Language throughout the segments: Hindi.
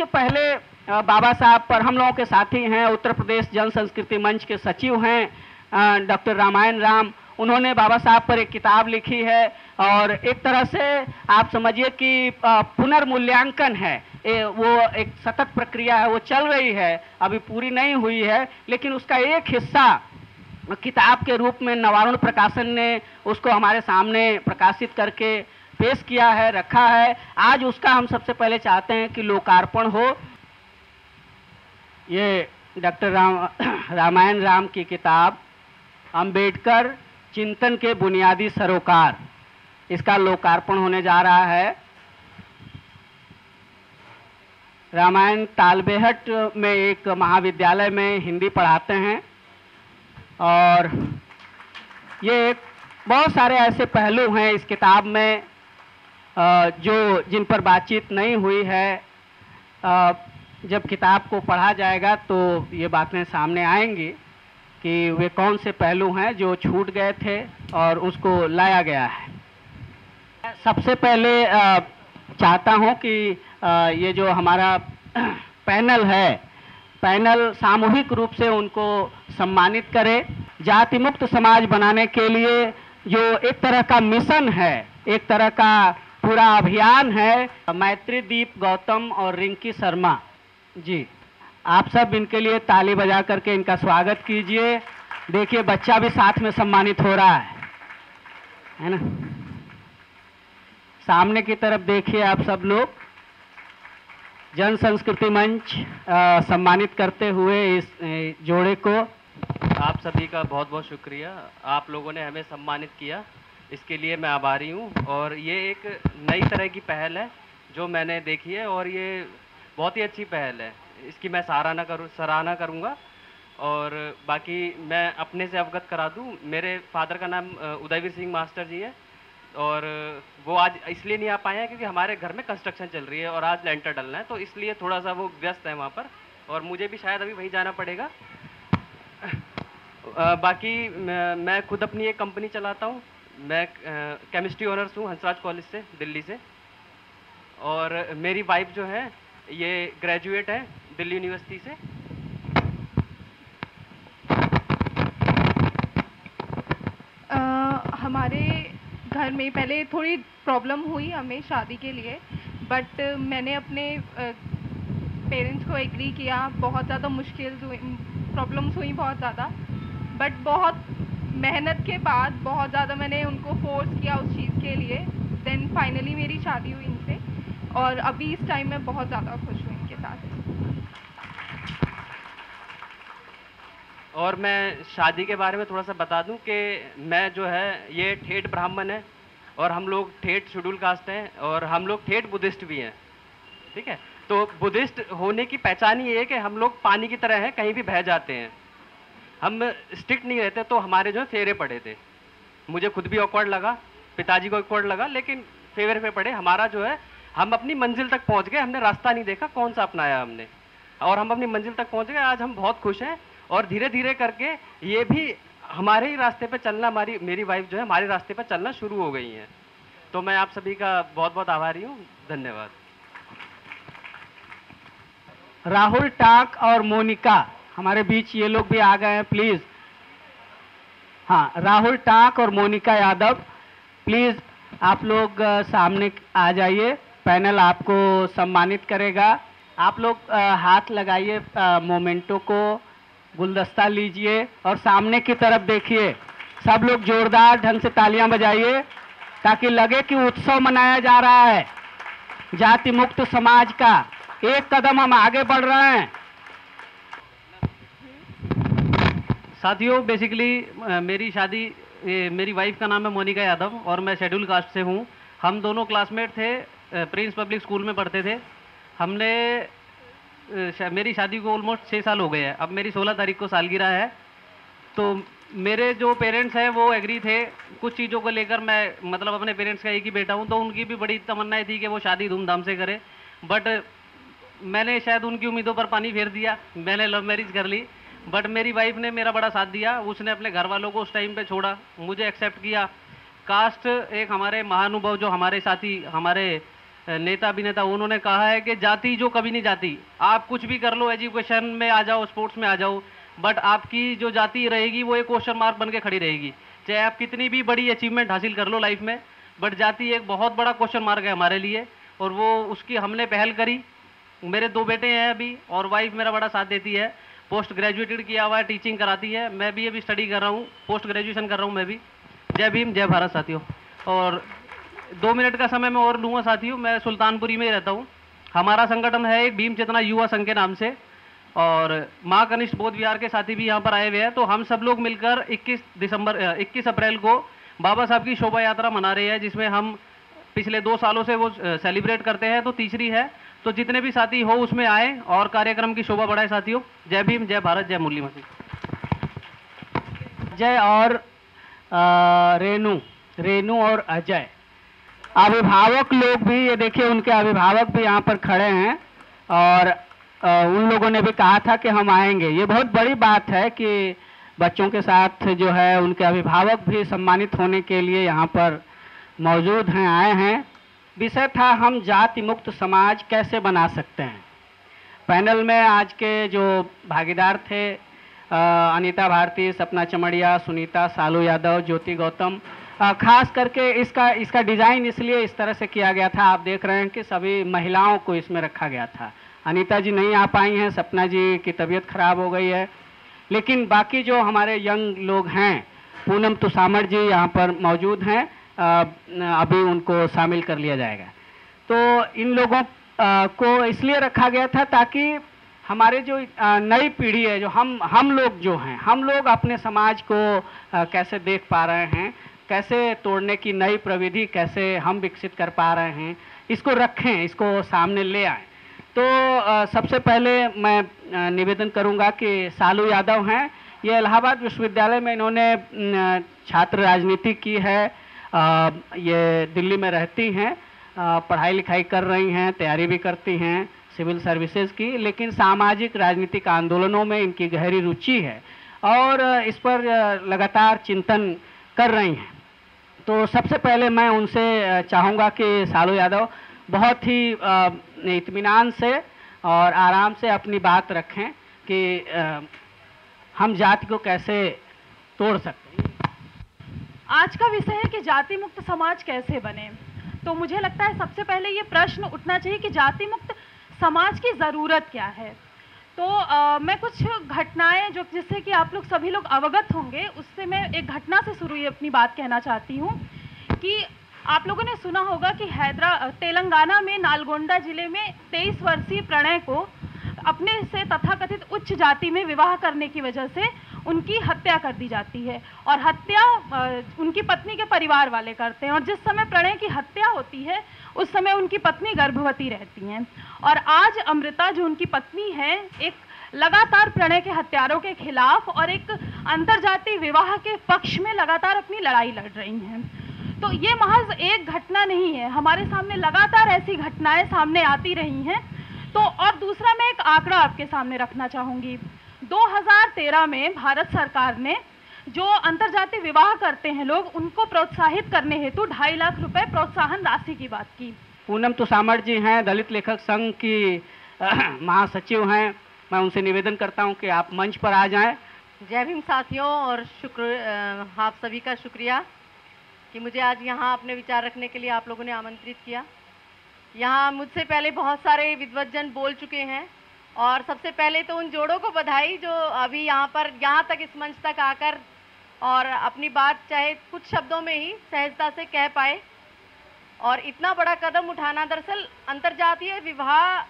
सबसे पहले बाबा साहब पर हम लोगों के साथी हैं, उत्तर प्रदेश जन संस्कृति मंच के सचिव हैं डॉक्टर रामायण राम। उन्होंने बाबा साहब पर एक किताब लिखी है और एक तरह से आप समझिए कि पुनर्मूल्यांकन है, वो एक सतत प्रक्रिया है, वो चल रही है, अभी पूरी नहीं हुई है, लेकिन उसका एक हिस्सा किताब के रूप में नवारुण प्रकाशन ने उसको हमारे सामने प्रकाशित करके पेश किया है, रखा है। आज उसका हम सबसे पहले चाहते हैं कि लोकार्पण हो। ये डॉक्टर रामायण राम की किताब अंबेडकर चिंतन के बुनियादी सरोकार, इसका लोकार्पण होने जा रहा है। रामायण तालबेहट में एक महाविद्यालय में हिंदी पढ़ाते हैं और ये बहुत सारे ऐसे पहलू हैं इस किताब में जिन पर बातचीत नहीं हुई है। जब किताब को पढ़ा जाएगा तो ये बातें सामने आएंगी कि वे कौन से पहलू हैं जो छूट गए थे और उसको लाया गया है। सबसे पहले चाहता हूं कि ये जो हमारा पैनल है, पैनल सामूहिक रूप से उनको सम्मानित करे। जाति मुक्त समाज बनाने के लिए जो एक तरह का मिशन है, एक तरह का पूरा अभियान है, मैत्री दीप गौतम और रिंकी शर्मा जी, आप सब इनके लिए ताली बजा करके इनका स्वागत कीजिए। देखिए बच्चा भी साथ में सम्मानित हो रहा है ना। सामने की तरफ देखिए आप सब लोग। जन संस्कृति मंच सम्मानित करते हुए इस जोड़े को। आप सभी का बहुत बहुत शुक्रिया, आप लोगों ने हमें सम्मानित किया, इसके लिए मैं आभारी हूँ। और ये एक नई तरह की पहल है जो मैंने देखी है और ये बहुत ही अच्छी पहल है, इसकी मैं सराहना करूँगा। और बाकी मैं अपने से अवगत करा दूँ, मेरे फादर का नाम उदयवीर सिंह मास्टर जी है और वो आज इसलिए नहीं आ पाए हैं क्योंकि हमारे घर में कंस्ट्रक्शन चल रही है और आज लेंटर डलना है, तो इसलिए थोड़ा सा वो व्यस्त है वहाँ पर और मुझे भी शायद अभी वहीं जाना पड़ेगा। बाकी मैं खुद अपनी एक कंपनी चलाता हूँ, मैं केमिस्ट्री ऑनर्स हूँ हंसराज कॉलेज से, दिल्ली से। और मेरी वाइफ जो है ये ग्रेजुएट है दिल्ली यूनिवर्सिटी से। हमारे घर में पहले थोड़ी प्रॉब्लम हुई हमें शादी के लिए, बट मैंने अपने पेरेंट्स को एग्री किया। बहुत ज़्यादा मुश्किल हुई, प्रॉब्लम्स हुई बहुत ज़्यादा, बट बहुत मेहनत के बाद बहुत ज़्यादा मैंने उनको फोर्स किया उस चीज़ के लिए। देन फाइनली मेरी शादी हुई इनसे और अभी इस टाइम मैं बहुत ज़्यादा खुश हूँ इनके साथ। और मैं शादी के बारे में थोड़ा सा बता दूं कि मैं जो है ये ठेठ ब्राह्मण है और हम लोग ठेठ शेड्यूल कास्ट हैं और हम लोग ठेठ बुद्धिस्ट भी हैं, ठीक है। तो बुद्धिस्ट होने की पहचान ही है कि हम लोग पानी की तरह हैं, कहीं भी बह जाते हैं। हम स्ट्रिक्ट नहीं रहते, तो हमारे जो फेरे पड़े थे, मुझे खुद भी ऑकवर्ड लगा, पिताजी को ऑकवर्ड लगा, लेकिन फेवर पे पड़े। हमारा जो है हम अपनी मंजिल तक पहुंच गए, हमने रास्ता नहीं देखा कौन सा अपनाया हमने, और हम अपनी मंजिल तक पहुंच गए। आज हम बहुत खुश हैं और धीरे धीरे करके ये भी हमारे ही रास्ते पे चलना, मेरी वाइफ जो है हमारे रास्ते पे चलना शुरू हो गई हैं। तो मैं आप सभी का बहुत बहुत आभारी हूँ, धन्यवाद। राहुल टाक और मोनिका हमारे बीच, ये लोग भी आ गए हैं प्लीज। हाँ, राहुल टाक और मोनिका यादव प्लीज आप लोग सामने आ जाइए, पैनल आपको सम्मानित करेगा। आप लोग हाथ लगाइए मोमेंटो को, गुलदस्ता लीजिए और सामने की तरफ देखिए। सब लोग जोरदार ढंग से तालियां बजाइए ताकि लगे कि उत्सव मनाया जा रहा है जाति मुक्त समाज का। एक कदम हम आगे बढ़ रहे हैं। साथियों, बेसिकली मेरी शादी, मेरी वाइफ का नाम है मोनिका यादव और मैं शेड्यूल कास्ट से हूँ। हम दोनों क्लासमेट थे, प्रिंस पब्लिक स्कूल में पढ़ते थे। हमने मेरी शादी को ऑलमोस्ट 6 साल हो गए हैं। अब मेरी 16 तारीख को सालगिरह है। तो मेरे जो पेरेंट्स हैं वो एग्री थे कुछ चीज़ों को लेकर। मैं मतलब अपने पेरेंट्स का एक ही बेटा हूँ, तो उनकी भी बड़ी तमन्नाएं थी कि वो शादी धूमधाम से करें, बट मैंने शायद उनकी उम्मीदों पर पानी फेर दिया। मैंने लव मैरिज कर ली, बट मेरी वाइफ ने मेरा बड़ा साथ दिया। उसने अपने घर वालों को उस टाइम पे छोड़ा, मुझे एक्सेप्ट किया। कास्ट एक हमारे महानुभव जो हमारे साथी, हमारे नेता अभिनेता, उन्होंने कहा है कि जाति जो कभी नहीं जाती, आप कुछ भी कर लो, एजुकेशन में आ जाओ, स्पोर्ट्स में आ जाओ, बट आपकी जो जाति रहेगी वो एक क्वेश्चन मार्क बन के खड़ी रहेगी। चाहे आप कितनी भी बड़ी अचीवमेंट हासिल कर लो लाइफ में, बट जाति एक बहुत बड़ा क्वेश्चन मार्क है हमारे लिए, और वो उसकी हमने पहल करी। मेरे 2 बेटे हैं अभी, और वाइफ मेरा बड़ा साथ देती है। पोस्ट ग्रेजुएटेड किया हुआ है, टीचिंग कराती है। मैं भी अभी स्टडी कर रहा हूँ, पोस्ट ग्रेजुएशन कर रहा हूँ मैं भी। जय भीम, जय भारत साथियों। और 2 मिनट का समय मैं और लूँगा साथियों। मैं सुल्तानपुरी में ही रहता हूँ। हमारा संगठन है एक भीम चेतना युवा संघ के नाम से, और माँ कनिष्ठ बौद्ध विहार के साथी भी यहाँ पर आए हुए हैं। तो हम सब लोग मिलकर 21 अप्रैल को बाबा साहब की शोभा यात्रा मना रहे हैं, जिसमें हम पिछले 2 सालों से वो सेलिब्रेट करते हैं, तो तीसरी है। तो जितने भी साथी हो उसमें आए और कार्यक्रम की शोभा बढ़ाए साथियों। जय भीम, जय भारत, जय मुरली मसीह। अजय और रेनू और अजय अभिभावक लोग भी, ये देखिए उनके अभिभावक भी यहाँ पर खड़े हैं, और उन लोगों ने भी कहा था कि हम आएंगे। ये बहुत बड़ी बात है कि बच्चों के साथ जो है उनके अभिभावक भी सम्मानित होने के लिए यहाँ पर मौजूद हैं, आए हैं। विषय था हम जाति मुक्त समाज कैसे बना सकते हैं। पैनल में आज के जो भागीदार थे, अनीता भारती, सपना चमड़िया, सुनीता, सालू यादव, ज्योति गौतम, खास करके इसका डिज़ाइन इसलिए इस तरह से किया गया था, आप देख रहे हैं कि सभी महिलाओं को इसमें रखा गया था। अनीता जी नहीं आ पाई हैं, सपना जी की तबीयत खराब हो गई है, लेकिन बाकी जो हमारे यंग लोग हैं, पूनम तुसामर जी यहाँ पर मौजूद हैं, अभी उनको शामिल कर लिया जाएगा। तो इन लोगों को इसलिए रखा गया था ताकि हमारे जो नई पीढ़ी है, जो हम लोग जो हैं, हम लोग अपने समाज को कैसे देख पा रहे हैं, कैसे तोड़ने की नई प्रविधि कैसे हम विकसित कर पा रहे हैं, इसको रखें, इसको सामने ले आएं। तो सबसे पहले मैं निवेदन करूंगा कि सालू यादव हैं, ये इलाहाबाद विश्वविद्यालय में इन्होंने छात्र राजनीति की है, ये दिल्ली में रहती हैं, पढ़ाई लिखाई कर रही हैं, तैयारी भी करती हैं सिविल सर्विसेज की, लेकिन सामाजिक राजनीतिक आंदोलनों में इनकी गहरी रुचि है और इस पर लगातार चिंतन कर रही हैं। तो सबसे पहले मैं उनसे चाहूँगा कि सालू यादव बहुत ही इत्मीनान से और आराम से अपनी बात रखें कि हम जाति को कैसे तोड़ सकते हैं। आज का विषय है कि जाति मुक्त समाज कैसे बने। तो मुझे लगता है सबसे पहले ये प्रश्न उठना चाहिए कि जाति मुक्त समाज की ज़रूरत क्या है। तो मैं कुछ घटनाएं जो जिससे कि आप लोग सभी लोग अवगत होंगे, उससे मैं एक घटना से शुरू ये अपनी बात कहना चाहती हूँ कि आप लोगों ने सुना होगा कि तेलंगाना में नालगोंडा जिले में 23 वर्षीय प्रणय को अपने से तथाकथित उच्च जाति में विवाह करने की वजह से उनकी हत्या कर दी जाती है, और हत्या उनकी पत्नी के परिवार वाले करते हैं। और जिस समय प्रणय की हत्या होती है उस समय उनकी पत्नी गर्भवती रहती हैं, और आज अमृता जो उनकी पत्नी है एक लगातार प्रणय के हत्यारों के खिलाफ और एक अंतरजातीय विवाह के पक्ष में लगातार अपनी लड़ाई लड़ रही हैं। तो ये महज एक घटना नहीं है, हमारे सामने लगातार ऐसी घटनाएं सामने आती रही हैं। तो और दूसरा मैं एक आंकड़ा आपके सामने रखना चाहूँगी। 2013 में भारत सरकार ने जो अंतरजातीय विवाह करते हैं लोग, उनको प्रोत्साहित करने हेतु 2.5 लाख रुपए प्रोत्साहन राशि की बात की। पूनम तुसामर जी हैं, दलित लेखक संघ की महासचिव हैं, मैं उनसे निवेदन करता हूं कि आप मंच पर आ जाएं। जय भीम साथियों, और आप सभी का शुक्रिया कि मुझे आज यहाँ अपने विचार रखने के लिए आप लोगों ने आमंत्रित किया। यहाँ मुझसे पहले बहुत सारे विद्वज्जन बोल चुके हैं, और सबसे पहले तो उन जोड़ों को बधाई जो अभी यहाँ तक इस मंच तक आकर और अपनी बात चाहे कुछ शब्दों में ही सहजता से कह पाए। और इतना बड़ा कदम उठाना, दरअसल अंतर्जातीय विवाह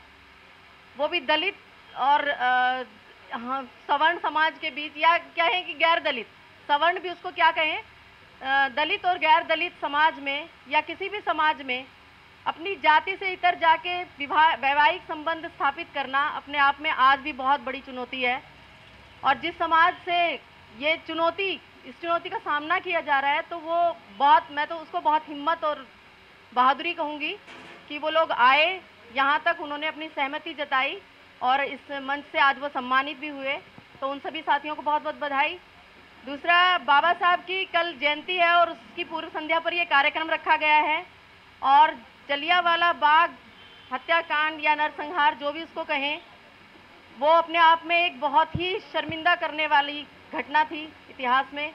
वो भी दलित और सवर्ण समाज के बीच, या कहें कि गैर दलित, सवर्ण भी उसको क्या कहें, दलित और गैर दलित समाज में या किसी भी समाज में अपनी जाति से इतर जाके वैवाहिक संबंध स्थापित करना अपने आप में आज भी बहुत बड़ी चुनौती है। और जिस समाज से इस चुनौती का सामना किया जा रहा है, तो मैं तो उसको बहुत हिम्मत और बहादुरी कहूँगी कि वो लोग आए, यहाँ तक उन्होंने अपनी सहमति जताई और इस मंच से आज वो सम्मानित भी हुए। तो उन सभी साथियों को बहुत बहुत बधाई। दूसरा, बाबा साहब की कल जयंती है और उसकी पूर्व संध्या पर ये कार्यक्रम रखा गया है, और जलियांवाला बाग हत्याकांड या नरसंहार जो भी उसको कहें, वो अपने आप में एक बहुत ही शर्मिंदा करने वाली घटना थी इतिहास में।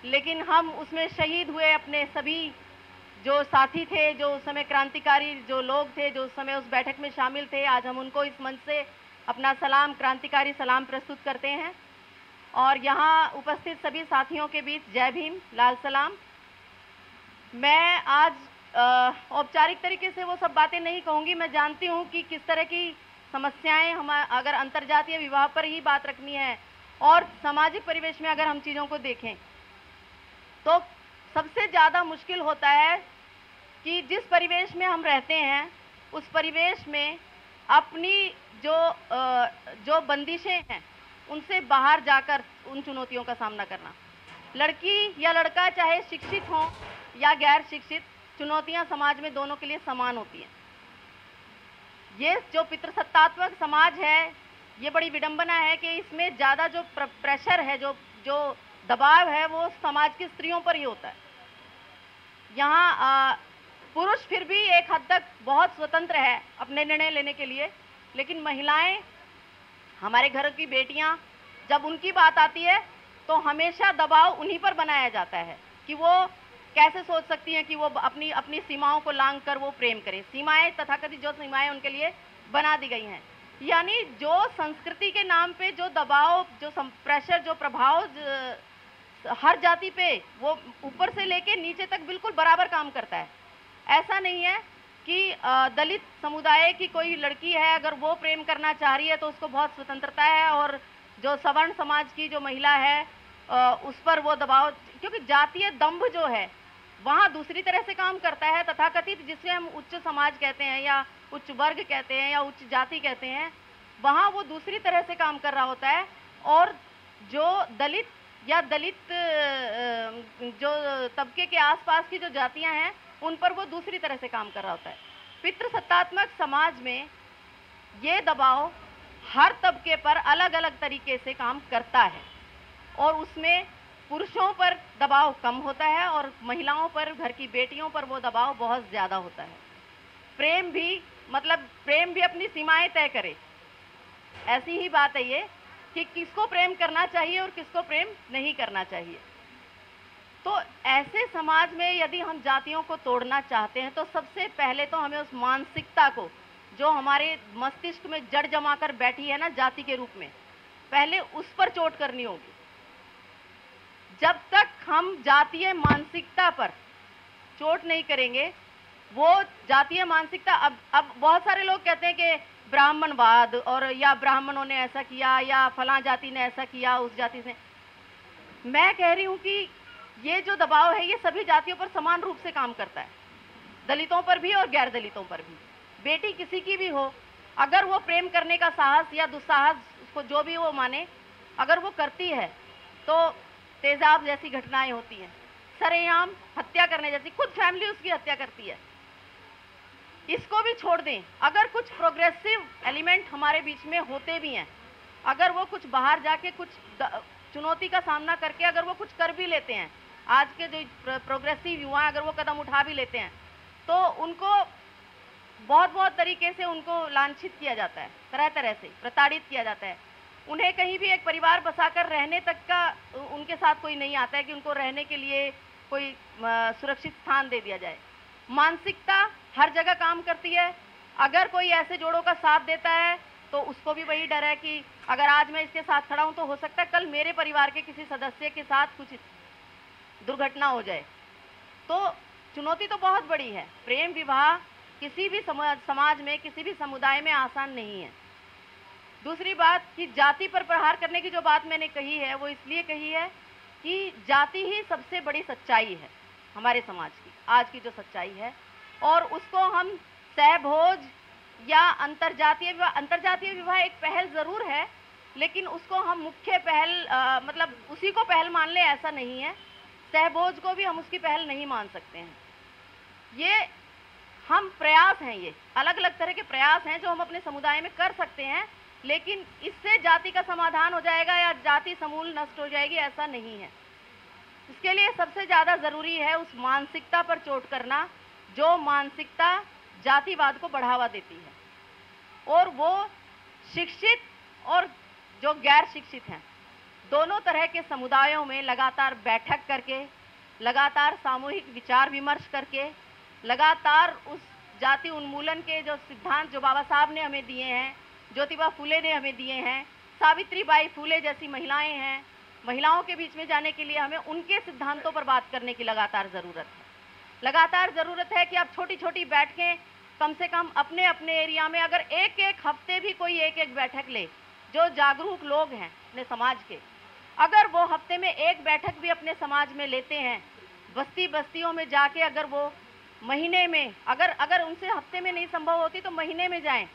लेकिन हम उसमें शहीद हुए अपने सभी जो साथी थे, जो उस समय क्रांतिकारी जो लोग थे, जो उस समय उस बैठक में शामिल थे, आज हम उनको इस मंच से अपना सलाम, क्रांतिकारी सलाम प्रस्तुत करते हैं। और यहाँ उपस्थित सभी साथियों के बीच जय भीम, लाल सलाम। मैं आज औपचारिक तरीके से वो सब बातें नहीं कहूँगी। मैं जानती हूँ कि किस तरह की समस्याएं हम अगर अंतर्जातीय विवाह पर ही बात रखनी है और सामाजिक परिवेश में अगर हम चीज़ों को देखें तो सबसे ज़्यादा मुश्किल होता है कि जिस परिवेश में हम रहते हैं उस परिवेश में अपनी जो बंदिशें हैं उनसे बाहर जाकर उन चुनौतियों का सामना करना। लड़की या लड़का चाहे शिक्षित हो या गैर शिक्षित, चुनौतियां समाज में दोनों के लिए समान होती हैं। ये जो पितृसत्तात्मक समाज है, ये बड़ी विडंबना है कि इसमें ज़्यादा जो प्रेशर है, जो दबाव है, वो समाज की स्त्रियों पर ही होता है। यहाँ पुरुष फिर भी एक हद तक बहुत स्वतंत्र है अपने निर्णय लेने के लिए, लेकिन महिलाएं, हमारे घर की बेटियां, जब उनकी बात आती है तो हमेशा दबाव उन्हीं पर बनाया जाता है कि वो कैसे सोच सकती हैं कि वो अपनी सीमाओं को लांघ कर वो प्रेम करें। सीमाएं, तथाकथित जो सीमाएं उनके लिए बना दी गई हैं, यानी जो संस्कृति के नाम पे जो दबाव, जो प्रेशर, जो प्रभाव हर जाति पे वो ऊपर से लेके नीचे तक बिल्कुल बराबर काम करता है। ऐसा नहीं है कि दलित समुदाय की कोई लड़की है, अगर वो प्रेम करना चाह रही है तो उसको बहुत स्वतंत्रता है, और जो सवर्ण समाज की जो महिला है उस पर वो दबाव, क्योंकि जातीय दंभ जो है वहाँ दूसरी तरह से काम करता है। तथाकथित जिसे हम उच्च समाज कहते हैं या उच्च वर्ग कहते हैं या उच्च जाति कहते हैं, वहाँ वो दूसरी तरह से काम कर रहा होता है। और जो दलित या दलित जो तबके के आसपास की जो जातियां हैं उन पर वो दूसरी तरह से काम कर रहा होता है। पितृसत्तात्मक समाज में ये दबाव हर तबके पर अलग अलग तरीके से काम करता है, और उसमें पुरुषों पर दबाव कम होता है और महिलाओं पर, घर की बेटियों पर वो दबाव बहुत ज़्यादा होता है। प्रेम भी अपनी सीमाएं तय करे, ऐसी ही बात है ये कि किसको प्रेम करना चाहिए और किसको प्रेम नहीं करना चाहिए। तो ऐसे समाज में यदि हम जातियों को तोड़ना चाहते हैं तो सबसे पहले तो हमें उस मानसिकता को, जो हमारे मस्तिष्क में जड़ जमा कर बैठी है ना जाति के रूप में, पहले उस पर चोट करनी होगी। जब तक हम जातीय मानसिकता पर चोट नहीं करेंगे, वो जातीय मानसिकता, अब बहुत सारे लोग कहते हैं कि ब्राह्मणवाद, और या ब्राह्मणों ने ऐसा किया या फलां जाति ने ऐसा किया, उस जाति से। मैं कह रही हूँ कि ये जो दबाव है ये सभी जातियों पर समान रूप से काम करता है, दलितों पर भी और गैर दलितों पर भी। बेटी किसी की भी हो, अगर वो प्रेम करने का साहस या दुस्साहस, उसको जो भी वो माने, अगर वो करती है तो तेजाब जैसी घटनाएं होती हैं, सरेआम हत्या करने जैसी, खुद फैमिली उसकी हत्या करती है। इसको भी छोड़ दें, अगर कुछ प्रोग्रेसिव एलिमेंट हमारे बीच में होते भी हैं, अगर वो कुछ बाहर जाके कुछ चुनौती का सामना करके अगर वो कुछ कर भी लेते हैं, आज के जो प्रोग्रेसिव युवा अगर वो कदम उठा भी लेते हैं, तो उनको बहुत तरीके से उनको लांछित किया जाता है, तरह तरह से प्रताड़ित किया जाता है। उन्हें कहीं भी एक परिवार बसाकर रहने तक का उनके साथ कोई नहीं आता है कि उनको रहने के लिए कोई सुरक्षित स्थान दे दिया जाए। मानसिकता हर जगह काम करती है। अगर कोई ऐसे जोड़ों का साथ देता है तो उसको भी वही डर है कि अगर आज मैं इसके साथ खड़ा हूं तो हो सकता है कल मेरे परिवार के किसी सदस्य के साथ कुछ दुर्घटना हो जाए। तो चुनौती तो बहुत बड़ी है। प्रेम विवाह किसी भी समाज में, किसी भी समुदाय में आसान नहीं है। दूसरी बात कि जाति पर प्रहार करने की जो बात मैंने कही है वो इसलिए कही है कि जाति ही सबसे बड़ी सच्चाई है हमारे समाज की, आज की जो सच्चाई है, और उसको हम सहभोज या अंतरजातीय विवाह एक पहल ज़रूर है, लेकिन उसको हम मुख्य पहल मतलब उसी को पहल मान ले ऐसा नहीं है। सहभोज को भी हम उसकी पहल नहीं मान सकते हैं। ये हम प्रयास हैं, ये अलग अलग तरह के प्रयास हैं जो हम अपने समुदाय में कर सकते हैं, लेकिन इससे जाति का समाधान हो जाएगा या जाति समूल नष्ट हो जाएगी, ऐसा नहीं है। इसके लिए सबसे ज़्यादा ज़रूरी है उस मानसिकता पर चोट करना, जो मानसिकता जातिवाद को बढ़ावा देती है। और वो शिक्षित और जो गैर शिक्षित हैं, दोनों तरह के समुदायों में लगातार बैठक करके, लगातार सामूहिक विचार विमर्श करके, लगातार उस जाति उन्मूलन के जो सिद्धांत जो बाबा साहब ने हमें दिए हैं, ज्योतिबा फुले ने हमें दिए हैं, सावित्रीबाई फुले जैसी महिलाएं हैं, महिलाओं के बीच में जाने के लिए हमें उनके सिद्धांतों पर बात करने की लगातार ज़रूरत है। लगातार ज़रूरत है कि आप छोटी छोटी बैठकें कम से कम अपने अपने एरिया में, अगर एक एक हफ्ते भी कोई एक एक बैठक ले, जो जागरूक लोग हैं अपने समाज के, अगर वो हफ्ते में एक बैठक भी अपने समाज में लेते हैं, बस्ती बस्तियों में जाके अगर वो महीने में, अगर उनसे हफ्ते में नहीं संभव होती तो महीने में जाएं,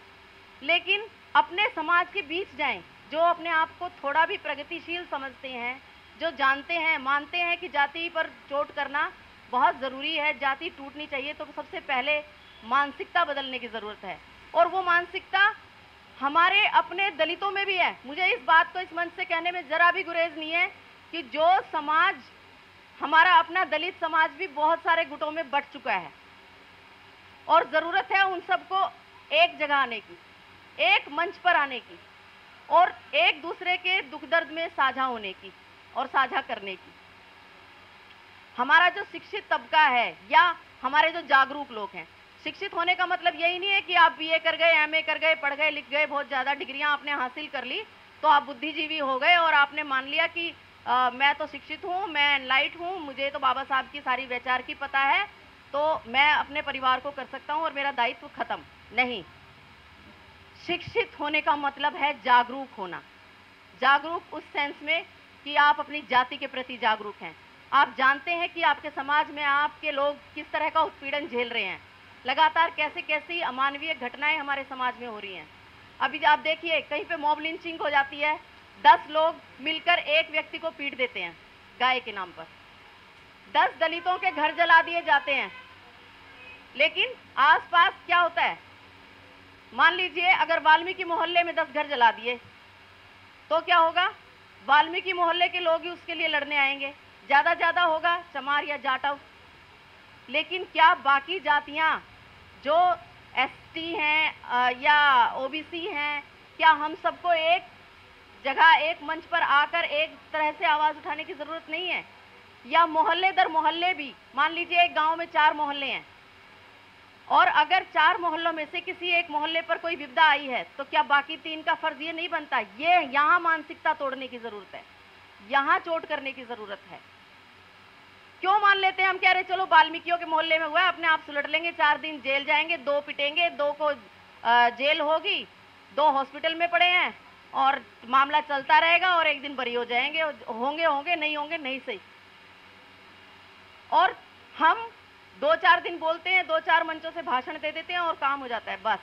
लेकिन अपने समाज के बीच जाएं, जो अपने आप को थोड़ा भी प्रगतिशील समझते हैं, जो जानते हैं, मानते हैं कि जाति पर चोट करना बहुत ज़रूरी है, जाति टूटनी चाहिए, तो सबसे पहले मानसिकता बदलने की ज़रूरत है। और वो मानसिकता हमारे अपने दलितों में भी है। मुझे इस बात को इस मंच से कहने में ज़रा भी गुरेज नहीं है कि जो समाज हमारा अपना दलित समाज भी बहुत सारे गुटों में बंट चुका है, और ज़रूरत है उन सबको एक जगह आने की, एक मंच पर आने की, और एक दूसरे के दुख दर्द में साझा होने की और साझा करने की। हमारा जो शिक्षित तबका है या हमारे जो जागरूक लोग हैं, शिक्षित होने का मतलब यही नहीं है कि आप बीए कर गए, एमए कर गए, पढ़ गए, लिख गए, बहुत ज़्यादा डिग्रियां आपने हासिल कर ली तो आप बुद्धिजीवी हो गए और आपने मान लिया कि मैं तो शिक्षित हूँ, मैं एनलाइट हूँ, मुझे तो बाबा साहब की सारी विचार की पता है, तो मैं अपने परिवार को कर सकता हूँ और मेरा दायित्व खत्म। नहीं, शिक्षित होने का मतलब है जागरूक होना। जागरूक उस सेंस में कि आप अपनी जाति के प्रति जागरूक हैं, आप जानते हैं कि आपके समाज में आपके लोग किस तरह का उत्पीड़न झेल रहे हैं, लगातार कैसे कैसी अमानवीय घटनाएं हमारे समाज में हो रही हैं। अभी आप देखिए, कहीं पे मॉब लिंचिंग हो जाती है, 10 लोग मिलकर एक व्यक्ति को पीट देते हैं गाय के नाम पर, 10 दलितों के घर जला दिए जाते हैं, लेकिन आसपास क्या होता है? मान लीजिए अगर वाल्मीकि मोहल्ले में 10 घर जला दिए तो क्या होगा? वाल्मीकि मोहल्ले के लोग ही उसके लिए लड़ने आएंगे, ज़्यादा होगा चमार या जाटव। लेकिन क्या बाकी जातियां जो एसटी हैं या ओबीसी हैं, क्या हम सबको एक जगह, एक मंच पर आकर एक तरह से आवाज़ उठाने की ज़रूरत नहीं है? या मोहल्ले दर मोहल्ले भी, मान लीजिए एक गांव में 4 मोहल्ले हैं और अगर 4 मोहल्लों में से किसी एक मोहल्ले पर कोई विपदा आई है तो क्या बाकी 3 का फर्ज ये नहीं बनता? ये यहाँ मानसिकता तोड़ने की ज़रूरत है, यहाँ चोट करने की ज़रूरत है। क्यों मान लेते हैं? हम कह रहे चलो वाल्मीकियों के मोहल्ले में हुआ है, अपने आप सुलट लेंगे, 4 दिन जेल जाएंगे, 2 पिटेंगे, 2 को जेल होगी, 2 हॉस्पिटल में पड़े हैं और मामला चलता रहेगा और एक दिन बरी हो जाएंगे, होंगे नहीं होंगे नहीं सही। और हम 2-4 दिन बोलते हैं, 2-4 मंचों से भाषण दे देते हैं और काम हो जाता है बस।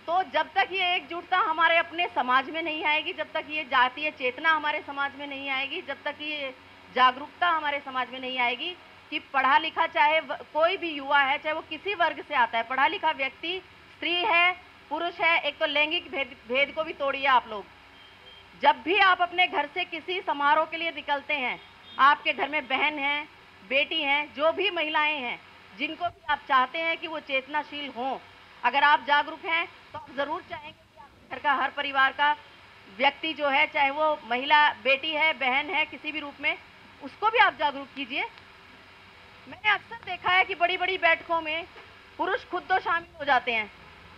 तो जब तक ये एकजुटता हमारे अपने समाज में नहीं आएगी, जब तक ये जातीय चेतना हमारे समाज में नहीं आएगी, जब तक ये जागरूकता हमारे समाज में नहीं आएगी कि पढ़ा लिखा चाहे कोई भी युवा है, चाहे वो किसी वर्ग से आता है, पढ़ा लिखा व्यक्ति स्त्री है पुरुष है, एक तो लैंगिक भेद को भी तोड़िए आप लोग। जब भी आप अपने घर से किसी समारोह के लिए निकलते हैं, आपके घर में बहन है, बेटी हैं, जो भी महिलाएं हैं, जिनको भी आप चाहते हैं कि वो चेतनाशील हों, अगर आप जागरूक हैं तो आप ज़रूर चाहेंगे कि आपके घर का हर परिवार का व्यक्ति जो है, चाहे वो महिला बेटी है, बहन है, किसी भी रूप में, उसको भी आप जागरूक कीजिए। मैंने अक्सर देखा है कि बड़ी बड़ी बैठकों में पुरुष खुद तो शामिल हो जाते हैं,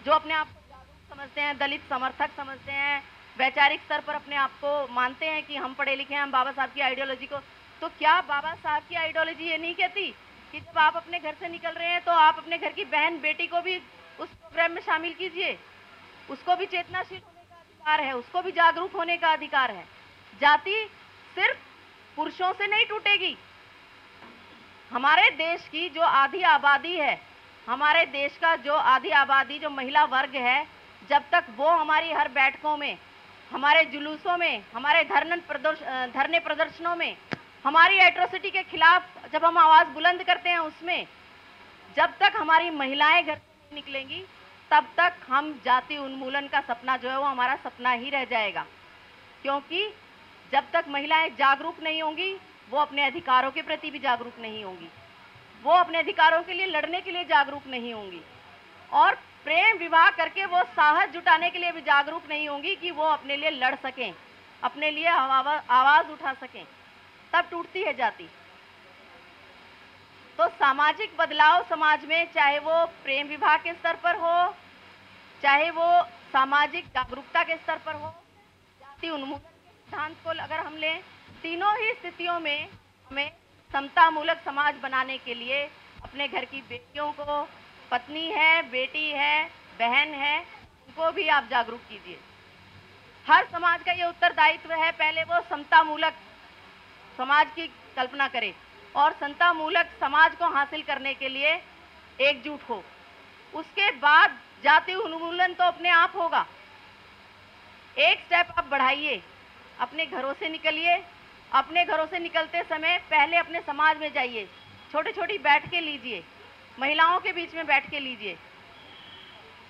जो अपने आप को जागरूक समझते हैं, दलित समर्थक समझते हैं, वैचारिक स्तर पर अपने आप को मानते हैं कि हम पढ़े लिखे हैं, हम बाबा साहब की आइडियोलॉजी को। तो क्या बाबा साहब की आइडियोलॉजी ये नहीं कहती कि जब आप अपने घर से निकल रहे हैं तो आप अपने घर की बहन बेटी को भी उस प्रोग्राम में शामिल कीजिए, उसको भी चेतनाशील होने का अधिकार है, उसको भी जागरूक होने का अधिकार है। जाति सिर्फ पुरुषों से नहीं टूटेगी। हमारे देश की जो आधी आबादी है, हमारे देश का जो आधी आबादी जो महिला वर्ग है, जब तक वो हमारी हर बैठकों में, हमारे जुलूसों में, हमारे धरने प्रदर्शनों में, हमारी एट्रोसिटी के खिलाफ जब हम आवाज़ बुलंद करते हैं, उसमें जब तक हमारी महिलाएं घर से निकलेंगी, तब तक हम जाति उन्मूलन का सपना जो है वो हमारा सपना ही रह जाएगा। क्योंकि जब तक महिलाएं जागरूक नहीं होंगी, वो अपने अधिकारों के प्रति भी जागरूक नहीं होंगी। वो अपने अधिकारों के लिए लड़ने के लिए जागरूक नहीं होंगी, और प्रेम विवाह करके वो साहस जुटाने के लिए भी जागरूक नहीं होंगी कि वो अपने लिए लड़ सकें, अपने लिए आवाज उठा सकें, तब टूटती है जाति। तो सामाजिक बदलाव समाज में, चाहे वो प्रेम विवाह के स्तर पर हो, चाहे वो सामाजिक जागरूकता के स्तर पर हो, जाति उन्मूलन के सिद्धांत को अगर हम लें, तीनों ही स्थितियों में हमें समतामूलक समाज बनाने के लिए अपने घर की बेटियों को, पत्नी है, बेटी है, बहन है, उनको भी आप जागरूक कीजिए। हर समाज का ये उत्तरदायित्व है, पहले वो समतामूलक समाज की कल्पना करे और समतामूलक समाज को हासिल करने के लिए एकजुट हो। उसके बाद जाति उन्मूलन तो अपने आप होगा। एक स्टेप आप बढ़ाइए, अपने घरों से निकलिए। अपने घरों से निकलते समय पहले अपने समाज में जाइए, छोटी छोटी बैठ के लीजिए, महिलाओं के बीच में बैठ के लीजिए।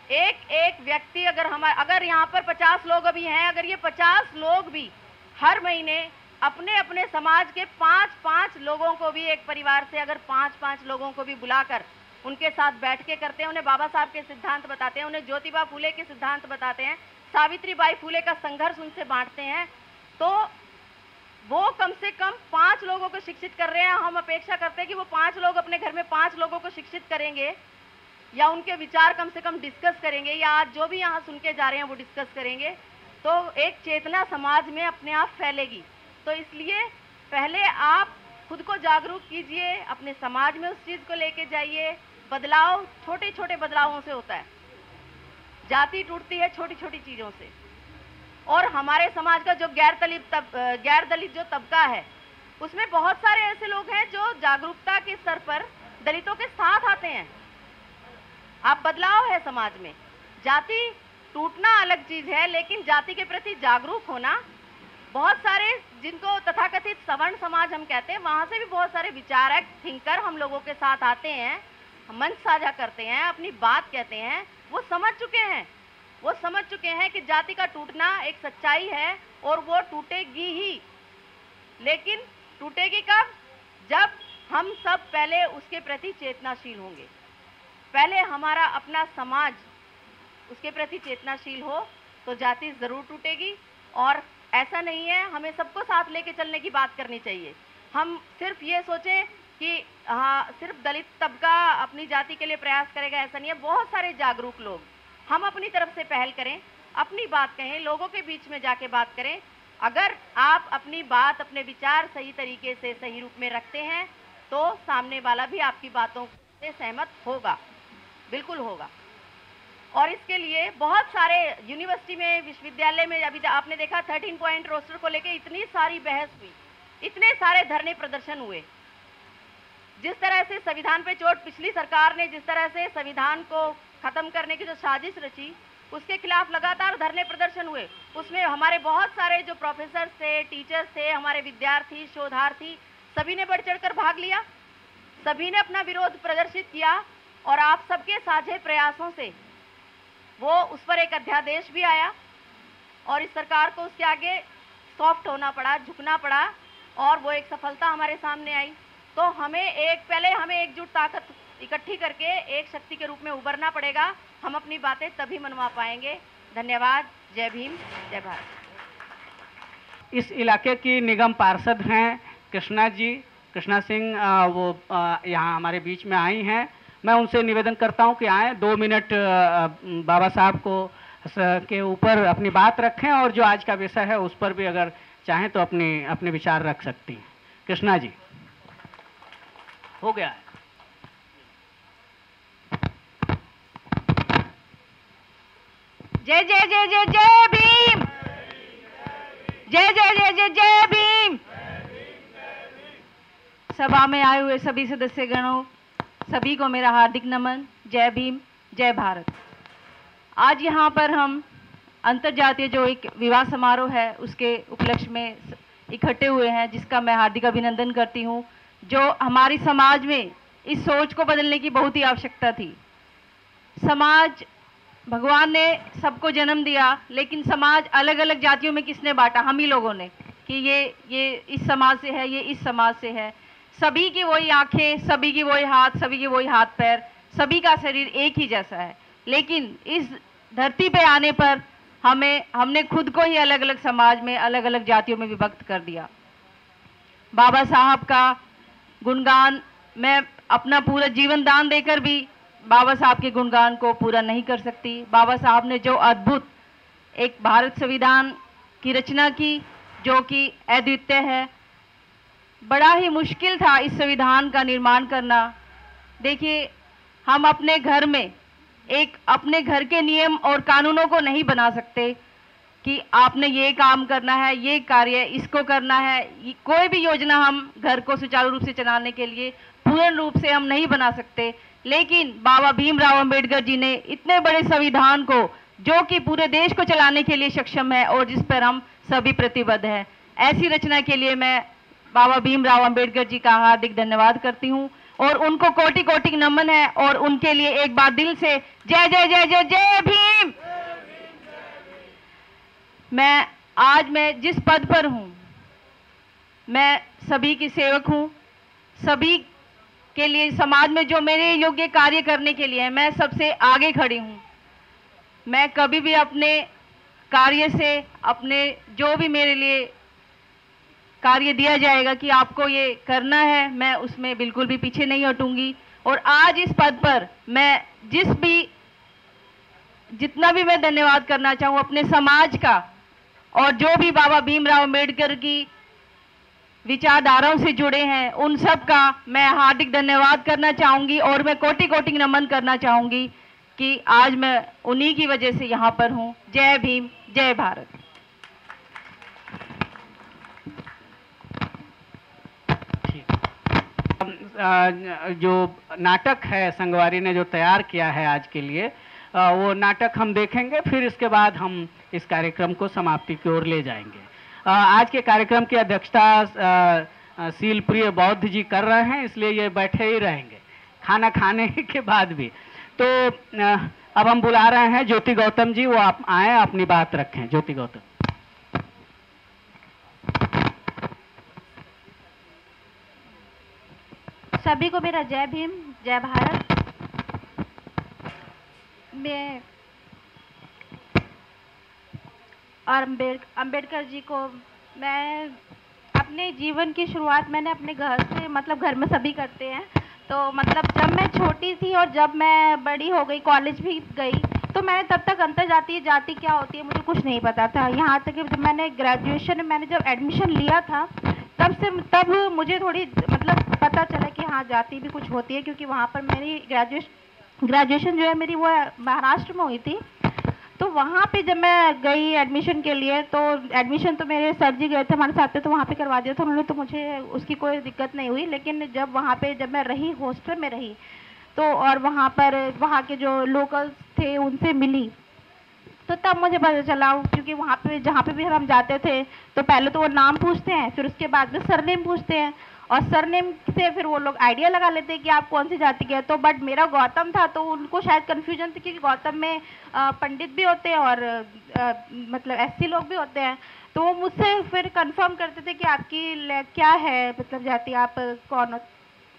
एक एक व्यक्ति, अगर यहाँ पर 50 लोग अभी हैं, अगर ये 50 लोग भी हर महीने अपने अपने समाज के 5-5 लोगों को भी, एक परिवार से अगर 5-5 लोगों को भी बुलाकर उनके साथ बैठ के करते हैं, उन्हें बाबा साहब के सिद्धांत बताते हैं, उन्हें ज्योतिबा फूले के सिद्धांत बताते हैं, सावित्रीबाई फूले का संघर्ष उनसे बांटते हैं, तो वो कम से कम 5 लोगों को शिक्षित कर रहे हैं। हम अपेक्षा करते हैं कि वो 5 लोग अपने घर में 5 लोगों को शिक्षित करेंगे, या उनके विचार कम से कम डिस्कस करेंगे, या आज जो भी यहाँ सुन के जा रहे हैं वो डिस्कस करेंगे, तो एक चेतना समाज में अपने आप फैलेगी। तो इसलिए पहले आप खुद को जागरूक कीजिए, अपने समाज में उस चीज़ को लेके जाइए। बदलाव छोटे छोटे बदलावों से होता है, जाति टूटती है छोटी छोटी चीज़ों से। और हमारे समाज का जो गैर दलित जो तबका है, उसमें बहुत सारे ऐसे लोग हैं जो जागरूकता के स्तर पर दलितों के साथ आते हैं। आप बदलाव है समाज में। जाति टूटना अलग चीज है, लेकिन जाति के प्रति जागरूक होना, बहुत सारे जिनको तथाकथित सवर्ण समाज हम कहते हैं, वहां से भी बहुत सारे विचारक, थिंकर हम लोगों के साथ आते हैं, मंच साझा करते हैं, अपनी बात कहते हैं। वो समझ चुके हैं कि जाति का टूटना एक सच्चाई है और वो टूटेगी ही। लेकिन टूटेगी कब? जब हम सब पहले उसके प्रति चेतनाशील होंगे। पहले हमारा अपना समाज उसके प्रति चेतनाशील हो तो जाति जरूर टूटेगी। और ऐसा नहीं है, हमें सबको साथ लेके चलने की बात करनी चाहिए। हम सिर्फ ये सोचें कि हाँ सिर्फ दलित तबका अपनी जाति के लिए प्रयास करेगा, ऐसा नहीं है। बहुत सारे जागरूक लोग, हम अपनी तरफ से पहल करें, अपनी बात कहें, लोगों के बीच में जाके बात करें। अगर आप अपनी बात, अपने विचार सही तरीके से, सही रूप में रखते हैं तो सामने वाला भी आपकी बातों से सहमत होगा, बिल्कुल होगा। और इसके लिए बहुत सारे यूनिवर्सिटी में, विश्वविद्यालय में, अभी आपने देखा 13 पॉइंट रोस्टर को लेके इतनी सारी बहस हुई, इतने सारे धरने प्रदर्शन हुए। जिस तरह से संविधान पे चोट पिछली सरकार ने जिस तरह से संविधान को खत्म करने की जो साजिश रची, उसके खिलाफ लगातार धरने प्रदर्शन हुए। उसमें हमारे बहुत सारे जो प्रोफेसर थे, टीचर्स थे, हमारे विद्यार्थी, शोधार्थी, सभी ने बढ़ चढ़कर भाग लिया, सभी ने अपना विरोध प्रदर्शित किया। और आप सबके साझे प्रयासों से वो उस पर एक अध्यादेश भी आया और इस सरकार को उसके आगे सॉफ्ट होना पड़ा, झुकना पड़ा, और वो एक सफलता हमारे सामने आई। तो हमें पहले एकजुट ताकत इकट्ठी करके एक शक्ति के रूप में उभरना पड़ेगा। हम अपनी बातें तभी मनवा पाएंगे। धन्यवाद। जय भीम, जय भारत। इस इलाके की निगम पार्षद हैं कृष्णा जी, कृष्णा सिंह, वो यहाँ हमारे बीच में आई हैं। मैं उनसे निवेदन करता हूँ कि आएँ, 2 मिनट बाबा साहब को के ऊपर अपनी बात रखें, और जो आज का विषय है उस पर भी अगर चाहें तो अपने विचार रख सकती हैं। कृष्णा जी, हो गया है। जय जय जय जय जय भीम, जय जय जय जय जय भीम। सभा में आए हुए सभी सदस्यगणों, सभी को मेरा हार्दिक नमन। जय भीम, जय भारत। आज यहाँ पर हम अंतर्जातीय जो एक विवाह समारोह है उसके उपलक्ष्य में इकट्ठे हुए हैं, जिसका मैं हार्दिक अभिनंदन करती हूँ। जो हमारी समाज में इस सोच को बदलने की बहुत ही आवश्यकता थी। समाज, भगवान ने सबको जन्म दिया, लेकिन समाज अलग अलग जातियों में किसने बांटा? हम ही लोगों ने, कि ये इस समाज से है, ये इस समाज से है। सभी की वही आंखें, सभी की वही हाथ, सभी के वही हाथ पैर, सभी का शरीर एक ही जैसा है। लेकिन इस धरती पे आने पर हमने खुद को ही अलग अलग समाज में, अलग अलग जातियों में विभक्त कर दिया। बाबा साहब का गुणगान मैं अपना पूरा जीवन दान देकर भी बाबा साहब के गुणगान को पूरा नहीं कर सकती। बाबा साहब ने जो अद्भुत एक भारत संविधान की रचना की, जो कि अद्वितीय है। बड़ा ही मुश्किल था इस संविधान का निर्माण करना। देखिए, हम अपने घर में अपने घर के नियम और कानूनों को नहीं बना सकते कि आपने ये काम करना है, ये कार्य इसको करना है। कोई भी योजना हम घर को सुचारू रूप से चलाने के लिए पूर्ण रूप से हम नहीं बना सकते। लेकिन बाबा भीमराव अंबेडकर जी ने इतने बड़े संविधान को, जो कि पूरे देश को चलाने के लिए सक्षम है और जिस पर हम सभी प्रतिबद्ध हैं, ऐसी रचना के लिए मैं बाबा भीमराव अंबेडकर जी का हार्दिक धन्यवाद करती हूँ और उनको कोटि कोटि नमन है। और उनके लिए एक बार दिल से जय जय जय जय जय भीम। मैं जिस पद पर हूँ, मैं सभी की सेवक हूँ। सभी के लिए समाज में जो मेरे योग्य कार्य करने के लिए है, मैं सबसे आगे खड़ी हूँ। मैं कभी भी अपने कार्य से, अपने जो भी मेरे लिए कार्य दिया जाएगा कि आपको ये करना है, मैं उसमें बिल्कुल भी पीछे नहीं हटूंगी। और आज इस पद पर मैं जितना भी मैं धन्यवाद करना चाहूँ अपने समाज का, और जो भी बाबा भीमराव अंबेडकर की विचारधाराओं से जुड़े हैं, उन सब का मैं हार्दिक धन्यवाद करना चाहूँगी। और मैं कोटि कोटि नमन करना चाहूँगी कि आज मैं उन्हीं की वजह से यहाँ पर हूँ। जय भीम, जय भारत। जो नाटक है संगवारी ने जो तैयार किया है आज के लिए, वो नाटक हम देखेंगे, फिर इसके बाद हम इस कार्यक्रम को समाप्ति की ओर ले जाएंगे। आज के कार्यक्रम की अध्यक्षता शीलप्रिय बौद्ध जी कर रहे हैं, इसलिए ये बैठे ही रहेंगे खाना खाने के बाद भी। तो अब हम बुला रहे हैं ज्योति गौतम जी, वो आप आए, अपनी बात रखें। ज्योति गौतम। सभी को मेरा जय भीम, जय भारत। मैं और अंबेडकर जी को, मैं अपने जीवन की शुरुआत मैंने अपने घर से, मतलब घर में सभी करते हैं, तो मतलब जब मैं छोटी थी और जब मैं बड़ी हो गई, कॉलेज भी गई, तो मैंने तब तक अंतरजातीय जाति क्या होती है मुझे कुछ नहीं पता था। यहाँ तक कि जब मैंने ग्रेजुएशन में मैंने जब एडमिशन लिया था, तब मुझे थोड़ी मतलब पता चला कि हाँ जाति भी कुछ होती है, क्योंकि वहाँ पर मेरी ग्रेजुएशन जो है मेरी वो महाराष्ट्र में हुई थी। तो वहाँ पे जब मैं गई एडमिशन के लिए, तो एडमिशन तो मेरे सर जी गए थे हमारे साथ, तो वहाँ पे करवा दिया था उन्होंने, तो मुझे उसकी कोई दिक्कत नहीं हुई। लेकिन जब वहाँ पे जब मैं रही, हॉस्टल में रही, तो और वहाँ पर वहाँ के जो लोकल्स थे उनसे मिली, तो तब मुझे पता चला, क्योंकि वहाँ पे जहाँ पे भी हम जाते थे तो पहले तो वो नाम पूछते हैं, फिर उसके बाद में सरनेम पूछते हैं, और सरनेम से फिर वो लोग आइडिया लगा लेते हैं कि आप कौन सी जाति के हैं। तो बट मेरा गौतम था, तो उनको शायद कन्फ्यूजन थी, क्योंकि गौतम में पंडित भी होते हैं और मतलब एससी लोग भी होते हैं। तो वो मुझसे फिर कंफर्म करते थे कि आपकी क्या है, मतलब जाति, आप कौन हो।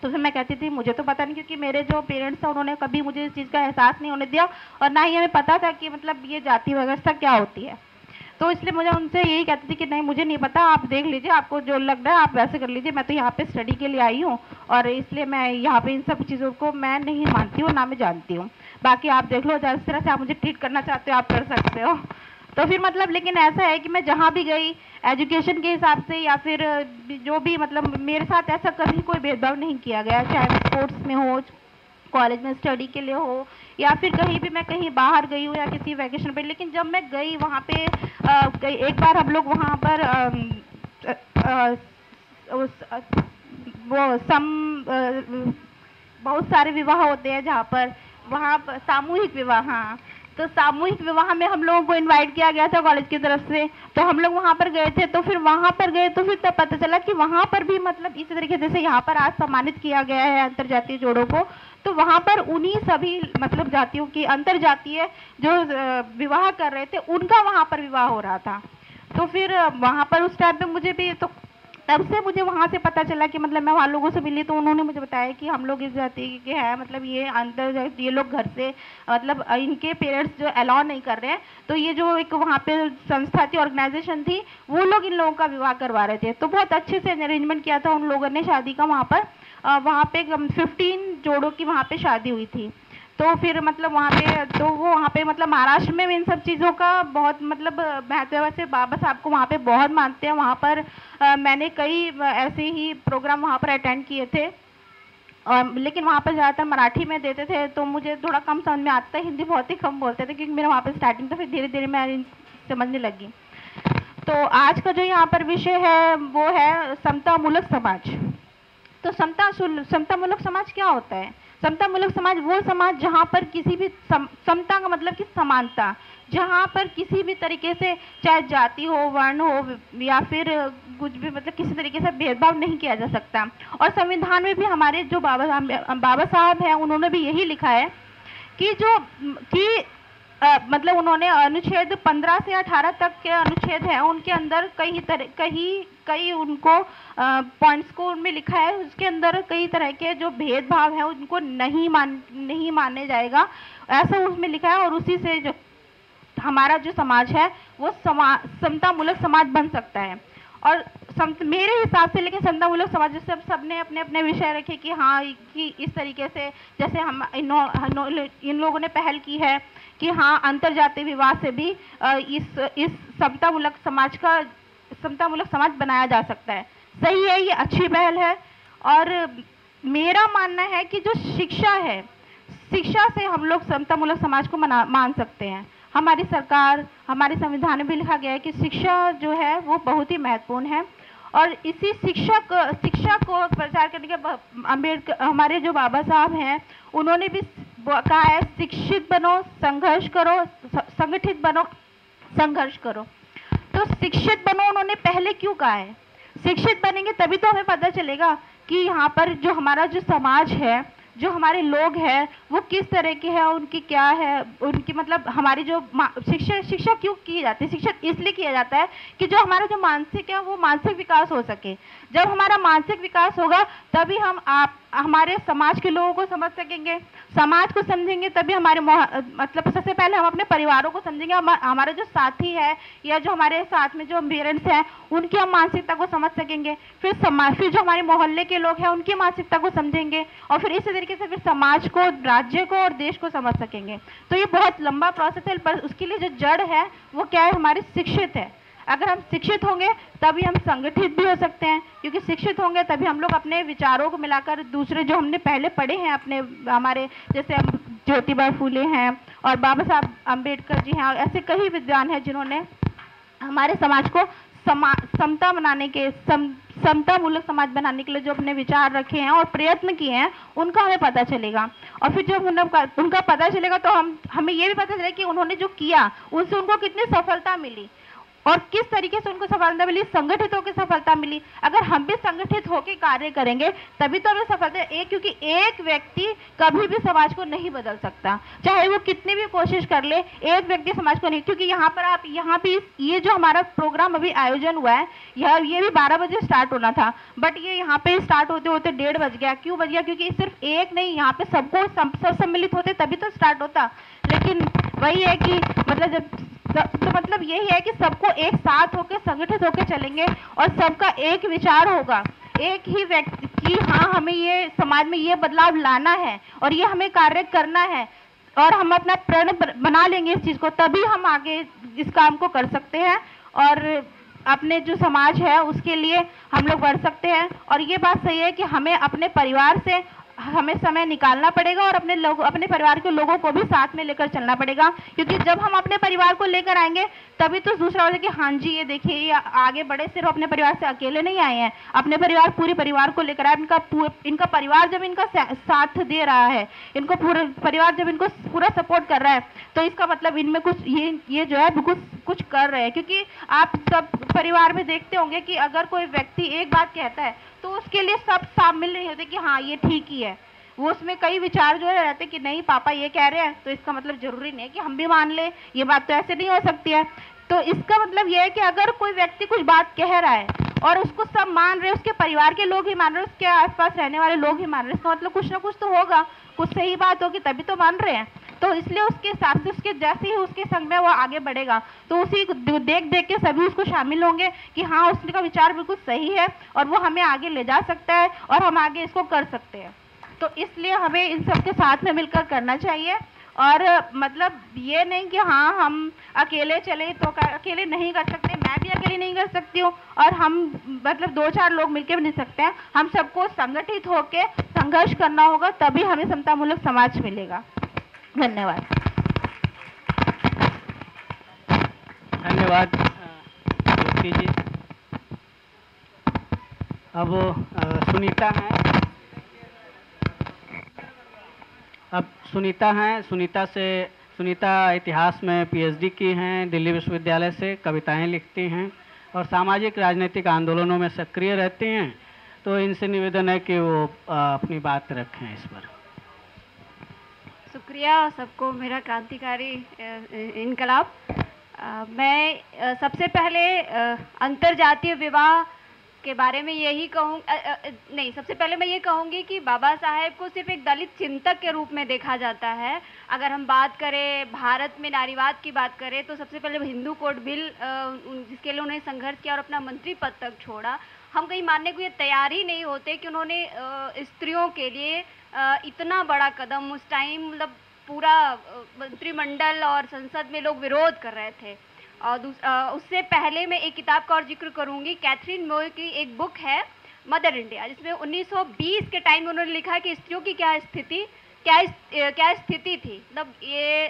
तो फिर मैं कहती थी मुझे तो पता नहीं, क्योंकि मेरे जो पेरेंट्स थे उन्होंने कभी मुझे इस चीज़ का एहसास नहीं होने दिया, और ना ही हमें पता था कि मतलब ये जाति व्यवस्था क्या होती है। तो इसलिए मुझे उनसे यही कहती थी कि नहीं मुझे नहीं पता, आप देख लीजिए, आपको जो लग रहा है आप वैसे कर लीजिए, मैं तो यहाँ पे स्टडी के लिए आई हूँ, और इसलिए मैं यहाँ पे इन सब चीज़ों को मैं नहीं मानती हूँ, ना मैं जानती हूँ। बाकी आप देख लो, जिस तरह से आप मुझे ट्रीट करना चाहते हो आप कर सकते हो। तो फिर मतलब लेकिन ऐसा है कि मैं जहाँ भी गई एजुकेशन के हिसाब से, या फिर जो भी मतलब मेरे साथ ऐसा कभी कोई भेदभाव नहीं किया गया, चाहे स्पोर्ट्स में हो, कॉलेज में स्टडी के लिए हो, या फिर कहीं भी मैं कहीं बाहर गई हूँ या किसी वैकेशन पे। लेकिन जब मैं गई वहाँ पे एक बार हम लोग वहाँ पर बहुत सारे विवाह होते हैं जहाँ पर, वहाँ पर सामूहिक विवाह, हाँ, तो सामूहिक विवाह में हम लोगों को इनवाइट किया गया था कॉलेज की तरफ से। तो हम लोग वहाँ पर गए थे, तो फिर वहाँ पर गए तो फिर तब पता चला कि वहाँ पर भी मतलब इसी तरीके जैसे यहाँ पर आज सम्मानित किया गया है अंतरजातीय जोड़ों को, तो वहाँ पर उन्हीं सभी मतलब जातियों की अंतरजातीय जो विवाह कर रहे थे उनका वहाँ पर विवाह हो रहा था। तो फिर वहाँ पर उस टाइम पे मुझे भी तो तब से मुझे वहाँ से पता चला कि मतलब मैं वहाँ लोगों से मिली तो उन्होंने मुझे बताया कि हम लोग इस जाति के हैं, मतलब ये अंदर ये लोग घर से मतलब इनके पेरेंट्स जो अलाउ नहीं कर रहे हैं, तो ये जो एक वहाँ पे संस्था थी, ऑर्गेनाइजेशन थी, वो लोग इन लोगों का विवाह करवा रहे थे। तो बहुत अच्छे से अरेंजमेंट किया था उन लोगों ने शादी का। वहाँ पे 15 जोड़ों की वहाँ पे शादी हुई थी। तो फिर मतलब वहाँ पे तो वो वहाँ पे मतलब महाराष्ट्र में इन सब चीज़ों का बहुत मतलब महत्व है। वैसे बाबा साहब को वहाँ पे बहुत मानते हैं। वहाँ पर मैंने कई ऐसे ही प्रोग्राम वहाँ पर अटेंड किए थे, लेकिन वहाँ पर ज़्यादातर मराठी में देते थे, तो मुझे थोड़ा कम समझ में आता है, हिंदी बहुत ही कम बोलते थे क्योंकि मेरा वहाँ पर स्टार्टिंग था, फिर धीरे धीरे मैं समझने लगी। तो आज का जो यहाँ पर विषय है वो है समतामूलक समाज। तो समतामूलक समाज क्या होता है? समतामूलक समाज वो समाज जहाँ पर किसी भी समता का मतलब कि समानता, जहाँ पर किसी भी तरीके से चाहे जाति हो, वर्ण हो या फिर कुछ भी मतलब किसी तरीके से भेदभाव नहीं किया जा सकता। और संविधान में भी हमारे जो बाबा साहब हैं उन्होंने भी यही लिखा है कि मतलब उन्होंने अनुच्छेद 15 से 18 तक के अनुच्छेद हैं, उनके अंदर कई उनको पॉइंट्स को उनमें लिखा है, उसके अंदर कई तरह के जो भेदभाव हैं उनको नहीं माने जाएगा, ऐसा उसमें लिखा है। और उसी से जो हमारा जो समाज है वो समतामूलक समाज बन सकता है। और मेरे हिसाब से लेकिन समतामूलक समाज सबने अपने अपने विषय रखे कि हाँ कि इस तरीके से जैसे हम इन लोगों ने पहल की है कि हाँ अंतरजातीय विवाह से भी इस समतामूलक समाज बनाया जा सकता है। सही है, ये अच्छी पहल है। और मेरा मानना है कि जो शिक्षा है, शिक्षा से हम लोग समतामूलक समाज को मान सकते हैं। हमारी सरकार, हमारे संविधान में भी लिखा गया है कि शिक्षा जो है वो बहुत ही महत्वपूर्ण है। और इसी शिक्षा को प्रचार करने के हमारे जो बाबा साहब हैं उन्होंने भी कहा है शिक्षित बनो, संघर्ष करो, संगठित बनो, संघर्ष करो। तो शिक्षित बनो उन्होंने पहले क्यों कहा है? शिक्षित बनेंगे तभी तो हमें पता चलेगा कि यहाँ पर जो हमारा जो समाज है, जो हमारे लोग हैं वो किस तरह के हैं, उनकी क्या है, उनकी मतलब हमारी जो शिक्षा क्यों की जाती है? शिक्षा इसलिए किया जाता है कि जो हमारा जो मानसिक है वो मानसिक विकास हो सके। जब हमारा मानसिक विकास होगा तभी हम हमारे समाज के लोगों को समझ सकेंगे, समाज को समझेंगे तभी हमारे मतलब सबसे पहले हम अपने परिवारों को समझेंगे, हमारे जो साथी है या जो हमारे साथ में जो पेरेंट्स हैं उनकी हम मानसिकता को समझ सकेंगे, फिर जो हमारे मोहल्ले के लोग हैं उनकी मानसिकता को समझेंगे और फिर इसी तरीके से फिर समाज को, राज्य को और देश को समझ सकेंगे। तो ये बहुत लंबा प्रोसेस है, पर उसके लिए जो जड़ है वो क्या है? हमारे शिक्षित है। अगर हम शिक्षित होंगे तभी हम संगठित भी हो सकते हैं, क्योंकि शिक्षित होंगे तभी हम लोग अपने विचारों को मिलाकर दूसरे जो हमने पहले पढ़े हैं हमारे जैसे ज्योतिबा फूले हैं और बाबा साहब अम्बेडकर जी हैं, ऐसे कई विद्वान हैं जिन्होंने हमारे समाज को समतामूलक समाज बनाने के लिए जो अपने विचार रखे हैं और प्रयत्न किए हैं उनका हमें पता चलेगा। और फिर जब उनका पता चलेगा तो हमें ये भी पता चलेगा कि उन्होंने जो किया उनसे उनको कितनी सफलता मिली और किस तरीके से उनको सफलता मिली, संगठित होकर सफलता मिली। अगर हम भी संगठित होकर कार्य करेंगे तभी तो हमें सफलता क्योंकि एक व्यक्ति कभी भी समाज को नहीं बदल सकता, चाहे वो कितनी भी कोशिश कर ले, एक व्यक्ति समाज को नहीं। क्योंकि यहाँ पे ये जो हमारा प्रोग्राम अभी आयोजन हुआ है ये भी 12 बजे स्टार्ट होना था, बट ये यहाँ पे स्टार्ट होते होते 1:30 बज गया। क्यों बज गया? क्योंकि सिर्फ एक नहीं, यहाँ पे सबको सब सम्मिलित होते तभी तो स्टार्ट होता। लेकिन वही है कि मतलब यही है कि सबको एक साथ होकर संगठित होकर चलेंगे और सबका एक विचार होगा, एक ही व्यक्ति कि हाँ हमें ये समाज में ये बदलाव लाना है और ये हमें कार्य करना है और हम अपना प्रण बना लेंगे इस चीज़ को, तभी हम आगे इस काम को कर सकते हैं और अपने जो समाज है उसके लिए हम लोग बढ़ सकते हैं। और ये बात सही है कि हमें अपने परिवार से हमें समय निकालना पड़ेगा और अपने परिवार के लोगों को भी साथ में लेकर चलना पड़ेगा, क्योंकि जब हम अपने परिवार को लेकर आएंगे तभी तो दूसरा होगा कि हाँ जी ये देखिए ये आगे बढ़े, सिर्फ अपने परिवार से अकेले नहीं आए हैं, अपने पूरे परिवार को लेकर आए। इनका परिवार जब इनका साथ दे रहा है, इनको पूरा परिवार जब इनको पूरा सपोर्ट कर रहा है तो इसका मतलब इनमें कुछ ये जो है कुछ कर रहे हैं। क्योंकि आप सब परिवार में देखते होंगे कि अगर कोई व्यक्ति एक बात कहता है तो उसके लिए सब शामिल नहीं होते कि हाँ ये ठीक ही है, वो उसमें कई विचार जो है रहते कि नहीं पापा ये कह रहे हैं तो इसका मतलब जरूरी नहीं है कि हम भी मान ले, ये बात तो ऐसे नहीं हो सकती है। तो इसका मतलब ये है कि अगर कोई व्यक्ति कुछ बात कह रहा है और उसको सब मान रहे, उसके परिवार के लोग ही मान रहे, उसके आसपास रहने वाले लोग ही मान रहे, इसका मतलब कुछ ना कुछ तो होगा, कुछ सही बात होगी तभी तो मान रहे हैं। तो इसलिए उसके हिसाब से, उसके जैसे ही उसके संग में वो आगे बढ़ेगा तो उसी देख देख के सभी उसको शामिल होंगे कि हाँ उसका विचार बिल्कुल सही है और वो हमें आगे ले जा सकता है और हम आगे इसको कर सकते हैं। तो इसलिए हमें इन सब के साथ में मिलकर करना चाहिए और मतलब ये नहीं कि हाँ हम अकेले चले तो अकेले नहीं कर सकते, मैं भी अकेले नहीं कर सकती हूँ और हम मतलब 2-4 लोग मिलकर भी नहीं सकते हैं, हम सबको संगठित होकर संघर्ष करना होगा तभी हमें समतामूलक समाज मिलेगा। धन्यवाद। धन्यवाद ज्योति जी। अब सुनीता हैं, सुनीता इतिहास में पीएचडी की हैं, दिल्ली विश्वविद्यालय से कविताएं लिखती हैं और सामाजिक राजनीतिक आंदोलनों में सक्रिय रहती हैं। तो इनसे निवेदन है कि वो अपनी बात रखें इस पर। शुक्रिया सबको, मेरा क्रांतिकारी इनकलाब। मैं सबसे पहले अंतरजातीय विवाह के बारे में यही कहूँ नहीं, सबसे पहले मैं ये कहूँगी कि बाबा साहेब को सिर्फ एक दलित चिंतक के रूप में देखा जाता है। अगर हम बात करें भारत में नारीवाद की बात करें तो सबसे पहले हिंदू कोड बिल जिसके लिए उन्होंने संघर्ष किया और अपना मंत्री पद तक छोड़ा, हम कहीं मानने को ये तैयार ही नहीं होते कि उन्होंने स्त्रियों के लिए इतना बड़ा कदम, उस टाइम मतलब पूरा मंत्रिमंडल और संसद में लोग विरोध कर रहे थे। और उससे पहले मैं एक किताब का और जिक्र करूंगी, कैथरीन मोए की एक बुक है मदर इंडिया, जिसमें 1920 के टाइम में उन्होंने लिखा कि स्त्रियों की क्या स्थिति थी। मतलब ये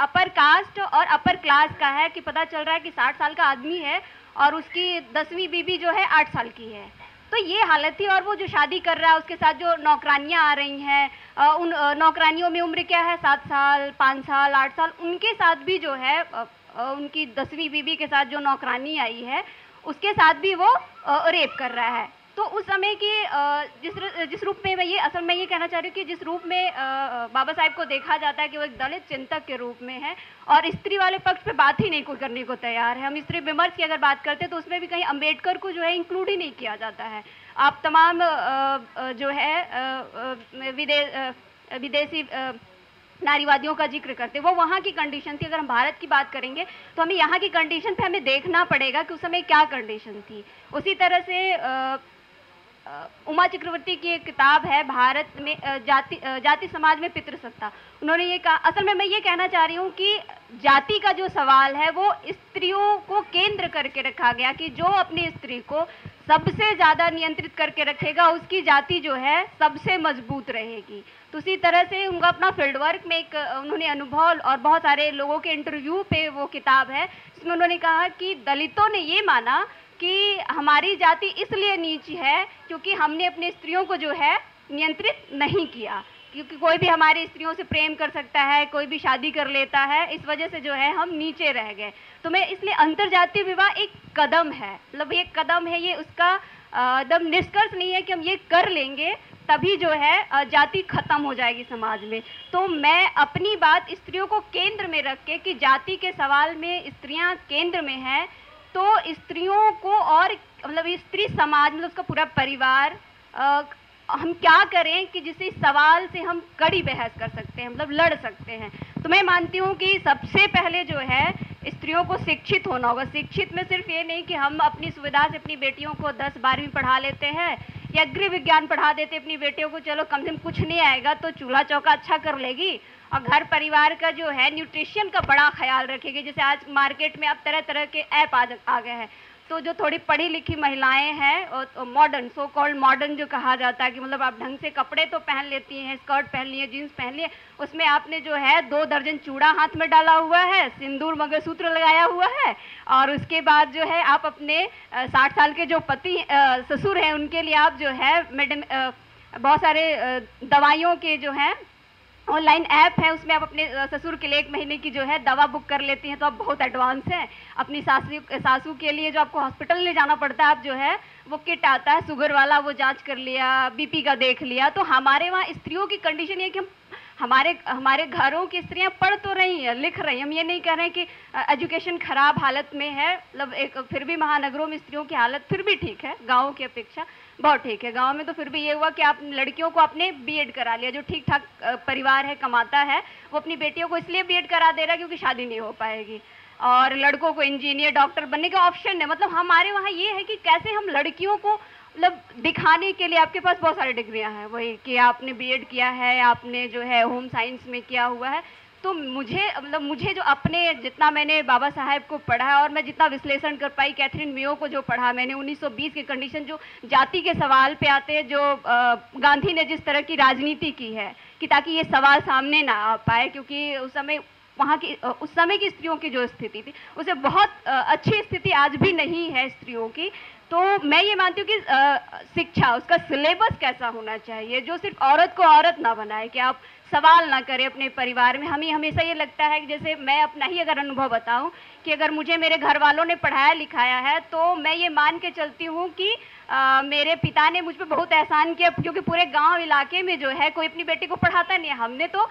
अपर कास्ट और अपर क्लास का है कि पता चल रहा है कि 60 साल का आदमी है और उसकी 10वीं बीबी जो है 8 साल की है, तो ये हालत थी। और वो जो शादी कर रहा है उसके साथ जो नौकरानियाँ आ रही हैं, उन नौकरानियों में उम्र क्या है 7 साल, 5 साल, 8 साल, उनके साथ भी जो है उनकी 10वीं बीबी के साथ जो नौकरानी आई है उसके साथ भी वो रेप कर रहा है। तो उस समय की जिस रूप में मैं ये कहना चाह रही हूँ कि जिस रूप में बाबा साहेब को देखा जाता है कि वो एक दलित चिंतक के रूप में है और स्त्री वाले पक्ष पे बात ही नहीं कोई करने को तैयार है। हम स्त्री विमर्श की अगर बात करते हैं तो उसमें भी कहीं अम्बेडकर को जो है इंक्लूड ही नहीं किया जाता है। आप तमाम जो है विदेशी नारीवादियों का जिक्र करते, वो वहाँ की कंडीशन थी। अगर हम भारत की बात करेंगे तो हमें यहाँ की कंडीशन पे हमें देखना पड़ेगा कि उस समय क्या कंडीशन थी। उसी तरह से उमा चक्रवर्ती की एक किताब है भारत में जाति समाज में पितृसत्ता, उन्होंने ये कहा, असल में मैं ये कहना चाह रही हूँ कि जाति का जो सवाल है वो स्त्रियों को केंद्र करके रखा गया कि जो अपनी स्त्री को सबसे ज़्यादा नियंत्रित करके रखेगा उसकी जाति जो है सबसे मजबूत रहेगी। तो उसी तरह से उनका अपना फील्ड वर्क में एक उन्होंने अनुभव और बहुत सारे लोगों के इंटरव्यू पे वो किताब है, जिसमें उन्होंने कहा कि दलितों ने ये माना कि हमारी जाति इसलिए नीच है क्योंकि हमने अपनी स्त्रियों को जो है नियंत्रित नहीं किया, क्योंकि कोई भी हमारी स्त्रियों से प्रेम कर सकता है, कोई भी शादी कर लेता है, इस वजह से जो है हम नीचे रह गए। तो मैं इसलिए अंतरजातीय विवाह एक कदम है, मतलब ये कदम है, ये उसका एकदम निष्कर्ष नहीं है कि हम ये कर लेंगे तभी जो है जाति खत्म हो जाएगी समाज में। तो मैं अपनी बात स्त्रियों को केंद्र में रख के कि जाति के सवाल में स्त्रियां केंद्र में हैं, तो स्त्रियों को और मतलब स्त्री समाज मतलब उसका पूरा परिवार हम क्या करें कि जिस सवाल से हम कड़ी बहस कर सकते हैं, मतलब लड़ सकते हैं। तो मैं मानती हूँ कि सबसे पहले जो है स्त्रियों को शिक्षित होना होगा। शिक्षित में सिर्फ ये नहीं कि हम अपनी सुविधा से अपनी बेटियों को 10-12वीं पढ़ा लेते हैं या गृह विज्ञान पढ़ा देते अपनी बेटियों को, चलो कम से कम कुछ नहीं आएगा तो चूल्हा चौका अच्छा कर लेगी और घर परिवार का जो है न्यूट्रिशन का बड़ा ख्याल रखेगी। जैसे आज मार्केट में अब तरह तरह के ऐप आ गए हैं, तो जो थोड़ी पढ़ी लिखी महिलाएं हैं और मॉडर्न, सो कॉल्ड मॉडर्न जो कहा जाता है कि मतलब आप ढंग से कपड़े तो पहन लेती हैं, स्कर्ट पहन ली है, जीन्स पहन ली है, उसमें आपने जो है 2 दर्जन चूड़ा हाथ में डाला हुआ है, सिंदूर मंगलसूत्र लगाया हुआ है और उसके बाद जो है आप अपने 60 साल के जो पति ससुर हैं उनके लिए आप जो है बहुत सारे दवाइयों के जो है ऑनलाइन ऐप है, उसमें आप अपने ससुर के लिए 1 महीने की जो है दवा बुक कर लेती हैं, तो आप बहुत एडवांस हैं। अपनी सासू के लिए जो आपको हॉस्पिटल ले जाना पड़ता है, आप जो है वो किट आता है शुगर वाला, वो जांच कर लिया, बीपी का देख लिया। तो हमारे वहाँ स्त्रियों की कंडीशन ये कि हम हमारे घरों की स्त्रियां पढ़ तो रही हैं, लिख रही हैं। हम ये नहीं कह रहे हैं कि एजुकेशन खराब हालत में है, मतलब एक फिर भी महानगरों में स्त्रियों की हालत फिर भी ठीक है, गाँव की अपेक्षा बहुत ठीक है। गांव में तो फिर भी ये हुआ कि आप लड़कियों को आपने बीएड करा लिया, जो ठीक ठाक परिवार है, कमाता है, वो अपनी बेटियों को इसलिए बीएड करा दे रहा है क्योंकि शादी नहीं हो पाएगी, और लड़कों को इंजीनियर डॉक्टर बनने का ऑप्शन है। मतलब हमारे वहाँ ये है कि कैसे हम लड़कियों को मतलब दिखाने के लिए, आपके पास बहुत सारी डिग्रियां हैं, वही कि आपने बीएड किया है, आपने जो है होम साइंस में किया हुआ है, तो मुझे जो अपने जितना मैंने बाबा साहेब को पढ़ा है और मैं जितना विश्लेषण कर पाई, कैथरीन मेयो को जो पढ़ा मैंने, 1920 के कंडीशन जो जाति के सवाल पे आते हैं, जो गांधी ने जिस तरह की राजनीति की है कि ताकि ये सवाल सामने ना आ पाए, क्योंकि उस समय की स्त्रियों की जो स्थिति थी उसे बहुत अच्छी स्थिति आज भी नहीं है स्त्रियों की। तो मैं ये मानती हूँ कि शिक्षा, उसका सिलेबस कैसा होना चाहिए जो सिर्फ औरत को औरत ना बनाए, कि आप सवाल ना करें अपने परिवार में। हमें हमेशा ये लगता है कि जैसे मैं अपना ही अगर अनुभव बताऊं कि अगर मुझे मेरे घर वालों ने पढ़ाया लिखाया है तो मैं ये मान के चलती हूँ कि मेरे पिता ने मुझ पर बहुत एहसान किया, क्योंकि पूरे गांव इलाके में जो है कोई अपनी बेटी को पढ़ाता नहीं है। हमने तो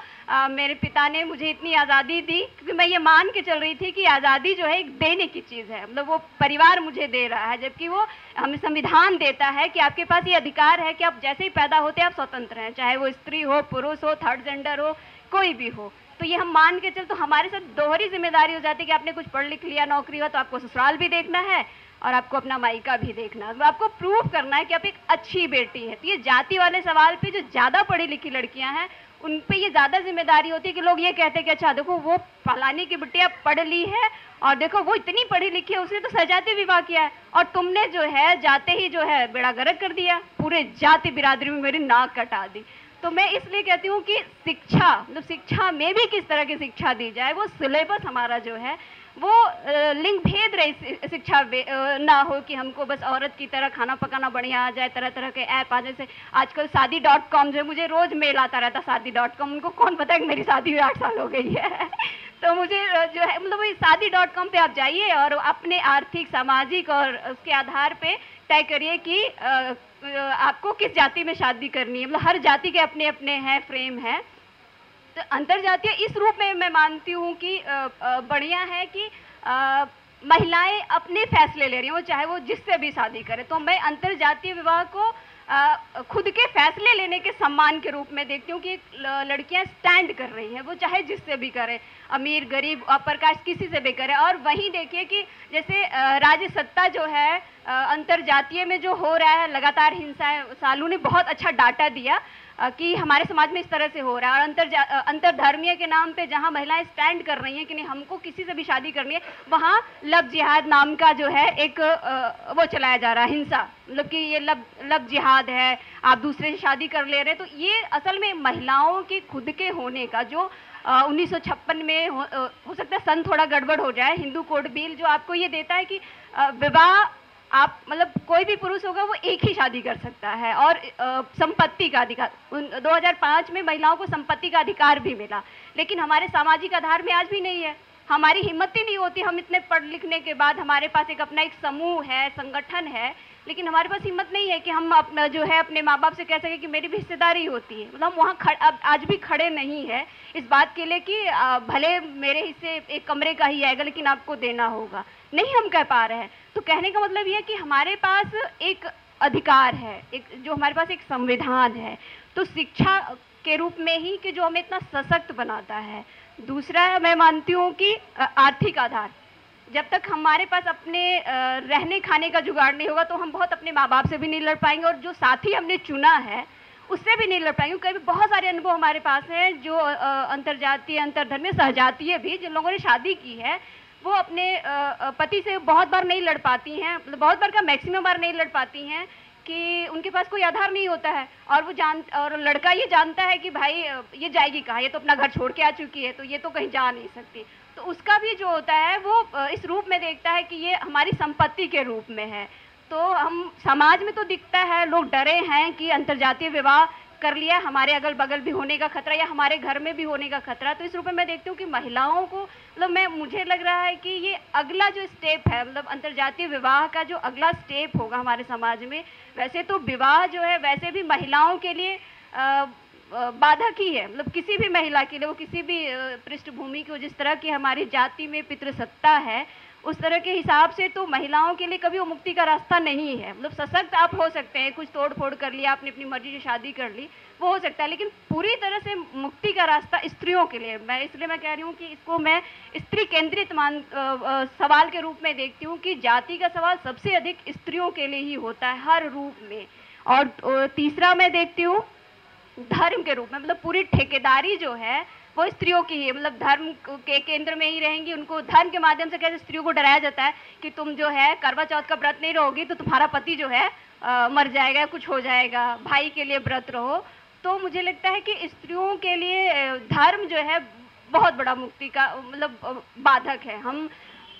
मेरे पिता ने मुझे इतनी आज़ादी दी क्योंकि मैं ये मान के चल रही थी कि आज़ादी जो है एक देने की चीज़ है, मतलब वो परिवार मुझे दे रहा है, जबकि वो हमें संविधान देता है कि आपके पास ये अधिकार है कि आप जैसे ही पैदा होते आप स्वतंत्र हैं, चाहे वो स्त्री हो, पुरुष हो, थर्ड जेंडर हो, कोई भी हो। तो ये हम मान के चल, तो हमारे साथ दोहरी जिम्मेदारी हो जाती है कि आपने कुछ पढ़ लिख लिया, नौकरी हुआ, तो आपको ससुराल भी देखना है और आपको अपना मायका भी देखना है, तो आपको प्रूव करना है कि आप एक अच्छी बेटी है। तो ये जाति वाले सवाल पे जो ज़्यादा पढ़ी लिखी लड़कियां हैं उन पे ये ज़्यादा जिम्मेदारी होती है कि लोग ये कहते हैं कि अच्छा देखो वो फलाने की बिटिया पढ़ ली है और देखो वो इतनी पढ़ी लिखी है, उसने तो सजाती विवाह किया है, और तुमने जो है जाते ही जो है बेड़ा गर्क कर दिया, पूरे जाति बिरादरी में मेरी नाक कटा दी। तो मैं इसलिए कहती हूँ कि शिक्षा, मतलब शिक्षा में भी किस तरह की शिक्षा दी जाए, वो सिलेबस हमारा जो है वो लिंग भेद रही शिक्षा ना हो कि हमको बस औरत की तरह खाना पकाना बढ़िया आ जाए, तरह तरह के ऐप आ जैसे आजकल शादी.com जो है, मुझे रोज मेल आता रहता शादी.com, उनको कौन पता है कि मेरी शादी हुई 8 साल हो गई है तो मुझे जो है मतलब वही शादी.com पे आप जाइए और अपने आर्थिक, सामाजिक और उसके आधार पे तय करिए कि आपको किस जाति में शादी करनी है। मतलब हर जाति के अपने अपने हैं, फ्रेम है। तो अंतरजातीय इस रूप में मैं मानती हूँ कि बढ़िया है कि महिलाएं अपने फैसले ले रही हैं, वो चाहे वो जिससे भी शादी करे। तो मैं अंतरजातीय विवाह को खुद के फैसले लेने के सम्मान के रूप में देखती हूँ कि लड़कियां स्टैंड कर रही हैं, वो चाहे जिससे भी करे, अमीर गरीब अपर कास्ट किसी से भी करे। और वहीं देखिए कि जैसे राज्य सत्ता जो है अंतरजातीय में जो हो रहा है लगातार हिंसा, सालू ने बहुत अच्छा डाटा दिया कि हमारे समाज में इस तरह से हो रहा है। और अंतरधर्मीय के नाम पे जहाँ महिलाएं स्टैंड कर रही हैं कि नहीं हमको किसी से भी शादी करनी है, वहाँ लव जिहाद नाम का जो है एक वो चलाया जा रहा है, हिंसा, मतलब कि ये लव जिहाद है, आप दूसरे से शादी कर ले रहे हैं। तो ये असल में महिलाओं के खुद के होने का जो 1956 में हो सकता है सन थोड़ा गड़बड़ हो जाए, हिंदू कोड बिल जो आपको ये देता है कि विवाह आप मतलब कोई भी पुरुष होगा वो एक ही शादी कर सकता है, और संपत्ति का अधिकार 2005 में महिलाओं को संपत्ति का अधिकार भी मिला। लेकिन हमारे सामाजिक आधार में आज भी नहीं है, हमारी हिम्मत ही नहीं होती, हम इतने पढ़ लिखने के बाद हमारे पास एक अपना एक समूह है, संगठन है, लेकिन हमारे पास हिम्मत नहीं है कि हम अपना जो है अपने माँ बाप से कह सके कि मेरी भी हिस्सेदारी होती है। मतलब वहाँ अब आज भी खड़े नहीं है इस बात के लिए कि भले मेरे हिस्से एक कमरे का ही आएगा लेकिन आपको देना होगा, नहीं हम कह पा रहे हैं। तो कहने का मतलब ये है कि हमारे पास एक अधिकार है, एक जो हमारे पास एक संविधान है, तो शिक्षा के रूप में ही कि जो हमें इतना सशक्त बनाता है। दूसरा मैं मानती हूँ कि आर्थिक आधार, जब तक हमारे पास अपने रहने खाने का जुगाड़ नहीं होगा तो हम बहुत अपने माँ बाप से भी नहीं लड़ पाएंगे, और जो साथी हमने चुना है उससे भी नहीं लड़ पाएंगे। कभी बहुत सारे अनुभव हमारे पास हैं जो अंतरजातीय, अंतरधर्मीय, सहजातीय भी जिन लोगों ने शादी की है वो अपने पति से बहुत बार नहीं लड़ पाती हैं, मतलब बहुत बार का मैक्सिमम बार नहीं लड़ पाती हैं कि उनके पास कोई आधार नहीं होता है, और लड़का ये जानता है कि भाई ये जाएगी कहाँ, ये तो अपना घर छोड़ के आ चुकी है, तो ये तो कहीं जा नहीं सकती। तो उसका भी जो होता है वो इस रूप में देखता है कि ये हमारी संपत्ति के रूप में है। तो हम समाज में तो दिखता है लोग डरे हैं कि अंतरजातीय विवाह कर लिया, हमारे अगल बगल भी होने का खतरा या हमारे घर में भी होने का खतरा। तो इस रूप में मैं देखती हूँ कि महिलाओं को मतलब मुझे लग रहा है कि ये अगला जो स्टेप है, मतलब अंतरजातीय विवाह का जो अगला स्टेप होगा हमारे समाज में, वैसे तो विवाह जो है वैसे भी महिलाओं के लिए बाधक ही है, मतलब किसी भी महिला के लिए, वो किसी भी पृष्ठभूमि की हो, जिस तरह की हमारी जाति में पितृसत्ता है उस तरह के हिसाब से तो महिलाओं के लिए कभी वो मुक्ति का रास्ता नहीं है। मतलब सशक्त आप हो सकते हैं, कुछ तोड़ फोड़ कर लिया, आपने अपनी मर्जी से शादी कर ली, वो हो सकता है, लेकिन पूरी तरह से मुक्ति का रास्ता स्त्रियों के लिए, इसलिए मैं कह रही हूँ कि इसको मैं स्त्री केंद्रित सवाल के रूप में देखती हूँ कि जाति का सवाल सबसे अधिक स्त्रियों के लिए ही होता है हर रूप में। और तीसरा मैं देखती हूँ धर्म के रूप में, मतलब पूरी ठेकेदारी जो है वो स्त्रियों की है, मतलब धर्म के केंद्र में ही रहेंगी। उनको धर्म के माध्यम से कैसे स्त्रियों को डराया जाता है कि तुम जो है करवा चौथ का व्रत नहीं रहोगी तो तुम्हारा पति जो है मर जाएगा, कुछ हो जाएगा, भाई के लिए व्रत रहो। तो मुझे लगता है कि स्त्रियों के लिए धर्म जो है बहुत बड़ा मुक्ति का मतलब बाधक है।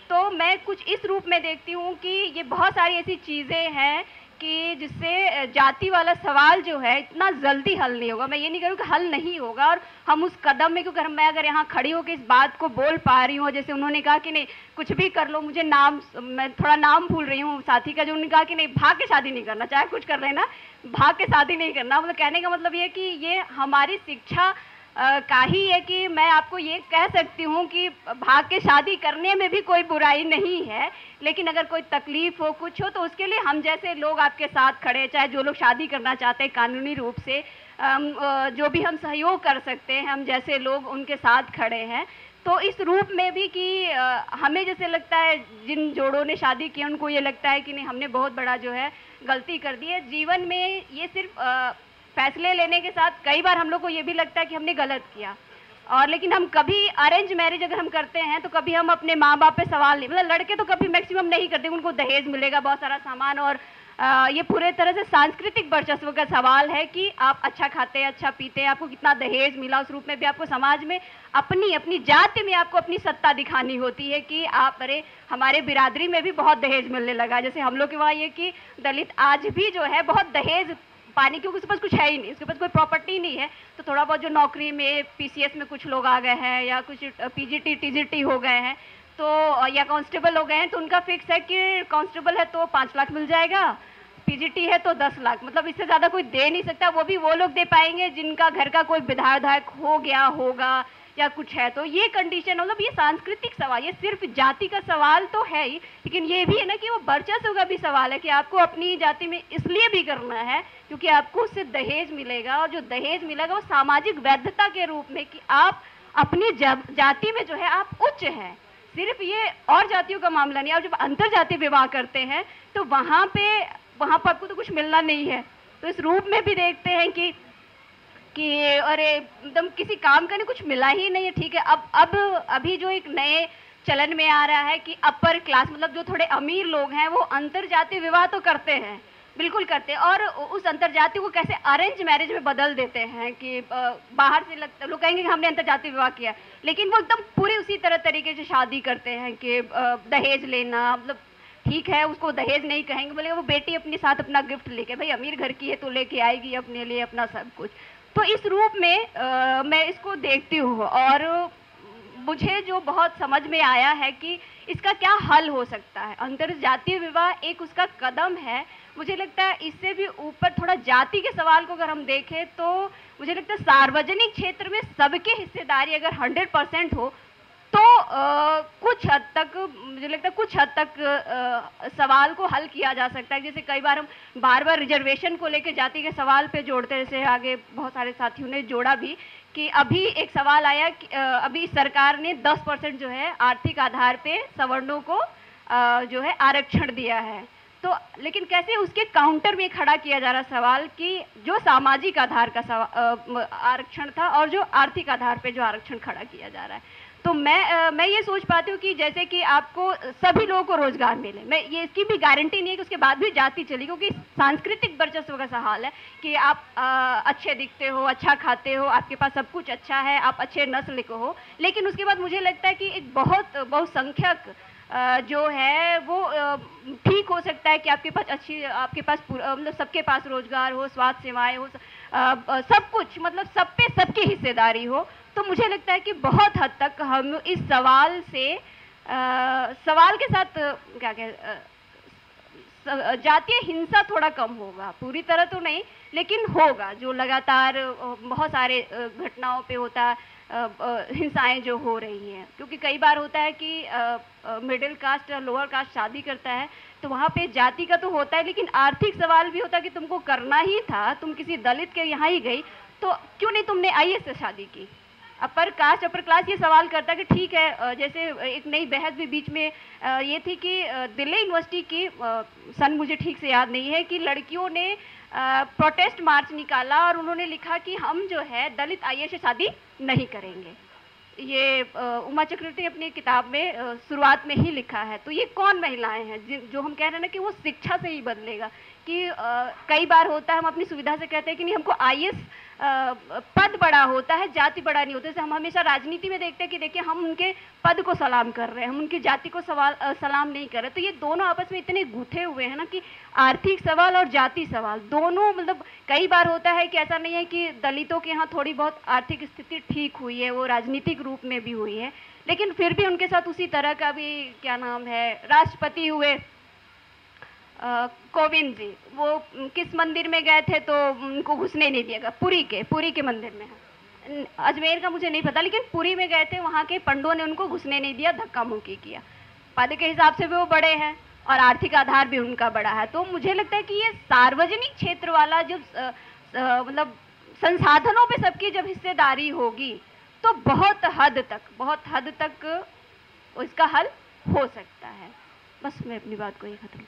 तो मैं कुछ इस रूप में देखती हूँ कि ये बहुत सारी ऐसी चीज़ें हैं कि जिससे जाति वाला सवाल जो है इतना जल्दी हल नहीं होगा। मैं ये नहीं कह रही कि हल नहीं होगा, और हम उस कदम में, क्योंकि मैं अगर यहाँ खड़ी होकर इस बात को बोल पा रही हूँ, जैसे उन्होंने कहा कि नहीं कुछ भी कर लो, मुझे मैं थोड़ा नाम भूल रही हूँ साथी का, जो उन्होंने कहा कि नहीं भाग के शादी नहीं करना, चाहे कुछ कर लेना, भाग के शादी नहीं करना। मतलब कहने का मतलब ये कि ये हमारी शिक्षा का ही है कि मैं आपको ये कह सकती हूँ कि भाग के शादी करने में भी कोई बुराई नहीं है, लेकिन अगर कोई तकलीफ हो, कुछ हो, तो उसके लिए हम जैसे लोग आपके साथ खड़े, चाहे जो लोग शादी करना चाहते हैं कानूनी रूप से, जो भी हम सहयोग कर सकते हैं, हम जैसे लोग उनके साथ खड़े हैं। तो इस रूप में भी कि हमें जैसे लगता है, जिन जोड़ों ने शादी की उनको ये लगता है कि नहीं हमने बहुत बड़ा जो है गलती कर दी है जीवन में। ये सिर्फ फैसले लेने के साथ कई बार हम लोग को ये भी लगता है कि हमने गलत किया, और लेकिन हम कभी अरेंज मैरिज अगर हम करते हैं तो कभी हम अपने माँ बाप पे सवाल नहीं, मतलब लड़के तो कभी मैक्सिमम नहीं करते, उनको दहेज मिलेगा, बहुत सारा सामान, और ये पूरे तरह से सांस्कृतिक वर्चस्व का सवाल है कि आप अच्छा खाते हैं, अच्छा पीते हैं, आपको कितना दहेज मिला, उस रूप में भी आपको समाज में अपनी जाति में आपको अपनी सत्ता दिखानी होती है कि आप, अरे हमारे बिरादरी में भी बहुत दहेज मिलने लगा। जैसे हम लोग के वहाँ ये कि दलित आज भी जो है बहुत दहेज पानी, क्योंकि उसके पास कुछ है ही नहीं, उसके पास कोई प्रॉपर्टी नहीं है, तो थोड़ा बहुत जो नौकरी में पीसीएस में कुछ लोग आ गए हैं, या कुछ पीजीटी टीजीटी हो गए हैं, तो या कांस्टेबल हो गए हैं, तो उनका फिक्स है कि कांस्टेबल है तो 5 लाख मिल जाएगा, पीजीटी है तो 10 लाख, मतलब इससे ज़्यादा कोई दे नहीं सकता। वो भी वो लोग दे पाएंगे जिनका घर का कोई विधायक हो गया होगा या कुछ है। तो ये कंडीशन, मतलब ये सांस्कृतिक सवाल, ये सिर्फ जाति का सवाल तो है ही, लेकिन ये भी है ना कि वो वर्चस्व का भी सवाल है कि आपको अपनी जाति में इसलिए भी करना है क्योंकि आपको उससे दहेज मिलेगा, और जो दहेज मिलेगा वो सामाजिक वैधता के रूप में कि आप अपनी जाति में जो है आप उच्च हैं। सिर्फ ये और जातियों का मामला नहीं है, और जब अंतर जातीय विवाह करते हैं तो वहाँ पर आपको तो कुछ मिलना नहीं है। तो इस रूप में भी देखते हैं कि अरे एकदम किसी काम का नहीं, कुछ मिला ही नहीं है। ठीक है, अब अभी जो एक नए चलन में आ रहा है कि अपर क्लास, मतलब जो थोड़े अमीर लोग हैं वो अंतरजातीय विवाह तो करते हैं, बिल्कुल करते हैं, और उस अंतरजातीय को कैसे अरेंज मैरिज में बदल देते हैं कि बाहर से लोग कहेंगे कि हमने अंतरजातीय विवाह किया, लेकिन वो एकदम पूरी उसी तरीके से शादी करते हैं कि दहेज लेना, मतलब ठीक है उसको दहेज नहीं कहेंगे, बोलेगा वो बेटी अपने साथ अपना गिफ्ट लेके, भाई अमीर घर की है तो लेके आएगी अपने लिए अपना सब कुछ। तो इस रूप में मैं इसको देखती हूँ, और मुझे जो बहुत समझ में आया है कि इसका क्या हल हो सकता है। अंतरजातीय विवाह एक उसका कदम है। मुझे लगता है इससे भी ऊपर थोड़ा जाति के सवाल को अगर हम देखें तो मुझे लगता है सार्वजनिक क्षेत्र में सबके हिस्सेदारी अगर 100% हो तो कुछ हद तक, मुझे लगता है कुछ हद तक सवाल को हल किया जा सकता है। जैसे कई बार हम बार रिजर्वेशन को लेकर जाति के सवाल पे जोड़ते हैं, जैसे आगे बहुत सारे साथियों ने जोड़ा भी कि अभी एक सवाल आया कि अभी सरकार ने 10% जो है आर्थिक आधार पे सवर्णों को जो है आरक्षण दिया है, तो लेकिन कैसे उसके काउंटर में खड़ा किया जा रहा सवाल कि जो सामाजिक आधार का आरक्षण था और जो आर्थिक आधार पे जो आरक्षण खड़ा किया जा रहा है। तो मैं ये सोच पाती हूँ कि जैसे कि आपको सभी लोगों को रोजगार मिले, मैं ये इसकी भी गारंटी नहीं है कि उसके बाद भी जाति चली, क्योंकि सांस्कृतिक वर्चस्व का सवाल है कि आप अच्छे दिखते हो, अच्छा खाते हो, आपके पास सब कुछ अच्छा है, आप अच्छे नस्ल के हो, लेकिन उसके बाद मुझे लगता है कि एक बहुसंख्यक जो है वो ठीक हो सकता है कि आपके पास मतलब सबके पास रोजगार हो, स्वास्थ्य सेवाएं हो, सब कुछ, मतलब सब पे सबकी हिस्सेदारी हो। तो मुझे लगता है कि बहुत हद तक हम इस सवाल के साथ जातीय हिंसा थोड़ा कम होगा, पूरी तरह तो नहीं लेकिन होगा, जो लगातार बहुत सारे घटनाओं पे होता हिंसाएं जो हो रही हैं। क्योंकि कई बार होता है कि मिडिल कास्ट और लोअर कास्ट शादी करता है तो वहाँ पे जाति का तो होता है, लेकिन आर्थिक सवाल भी होता है कि तुमको करना ही था, तुम किसी दलित के यहाँ ही गई तो क्यों नहीं तुमने आईएएस से शादी की। अपर कास्ट अपर क्लास ये सवाल करता है कि ठीक है, जैसे एक नई बहस भी बीच में ये थी कि दिल्ली यूनिवर्सिटी की सन मुझे ठीक से याद नहीं है कि लड़कियों ने प्रोटेस्ट मार्च निकाला और उन्होंने लिखा कि हम जो है दलित आईएएस से शादी नहीं करेंगे। ये उमा चक्रवर्ती ने अपनी किताब में शुरुआत में ही लिखा है। तो ये कौन महिलाएं हैं जो हम कह रहे हैं ना कि वो शिक्षा से ही बदलेगा। कि कई बार होता है हम अपनी सुविधा से कहते हैं कि नहीं हमको आईएएस पद बड़ा होता है, जाति बड़ा नहीं होता। जैसे हम हमेशा राजनीति में देखते हैं कि देखिए हम उनके पद को सलाम कर रहे हैं, हम उनकी जाति को सलाम नहीं कर रहे। तो ये दोनों आपस में इतने गुथे हुए हैं ना कि आर्थिक सवाल और जाति सवाल दोनों, मतलब कई बार होता है कि ऐसा नहीं है कि दलितों के यहाँ थोड़ी बहुत आर्थिक स्थिति ठीक हुई है, वो राजनीतिक रूप में भी हुई है, लेकिन फिर भी उनके साथ उसी तरह का भी क्या नाम है राष्ट्रपति हुए कोविंद जी, वो किस मंदिर में गए थे तो उनको घुसने नहीं दिया गया, पुरी के मंदिर में है, अजमेर का मुझे नहीं पता, लेकिन पुरी में गए थे, वहाँ के पंडों ने उनको घुसने नहीं दिया, धक्का मुक्की किया। पद के हिसाब से भी वो बड़े हैं और आर्थिक आधार भी उनका बड़ा है। तो मुझे लगता है कि ये सार्वजनिक क्षेत्र वाला जब मतलब संसाधनों पे सबकी जब हिस्सेदारी होगी तो बहुत हद तक इसका हल हो सकता है। बस मैं अपनी बात को ही खत्म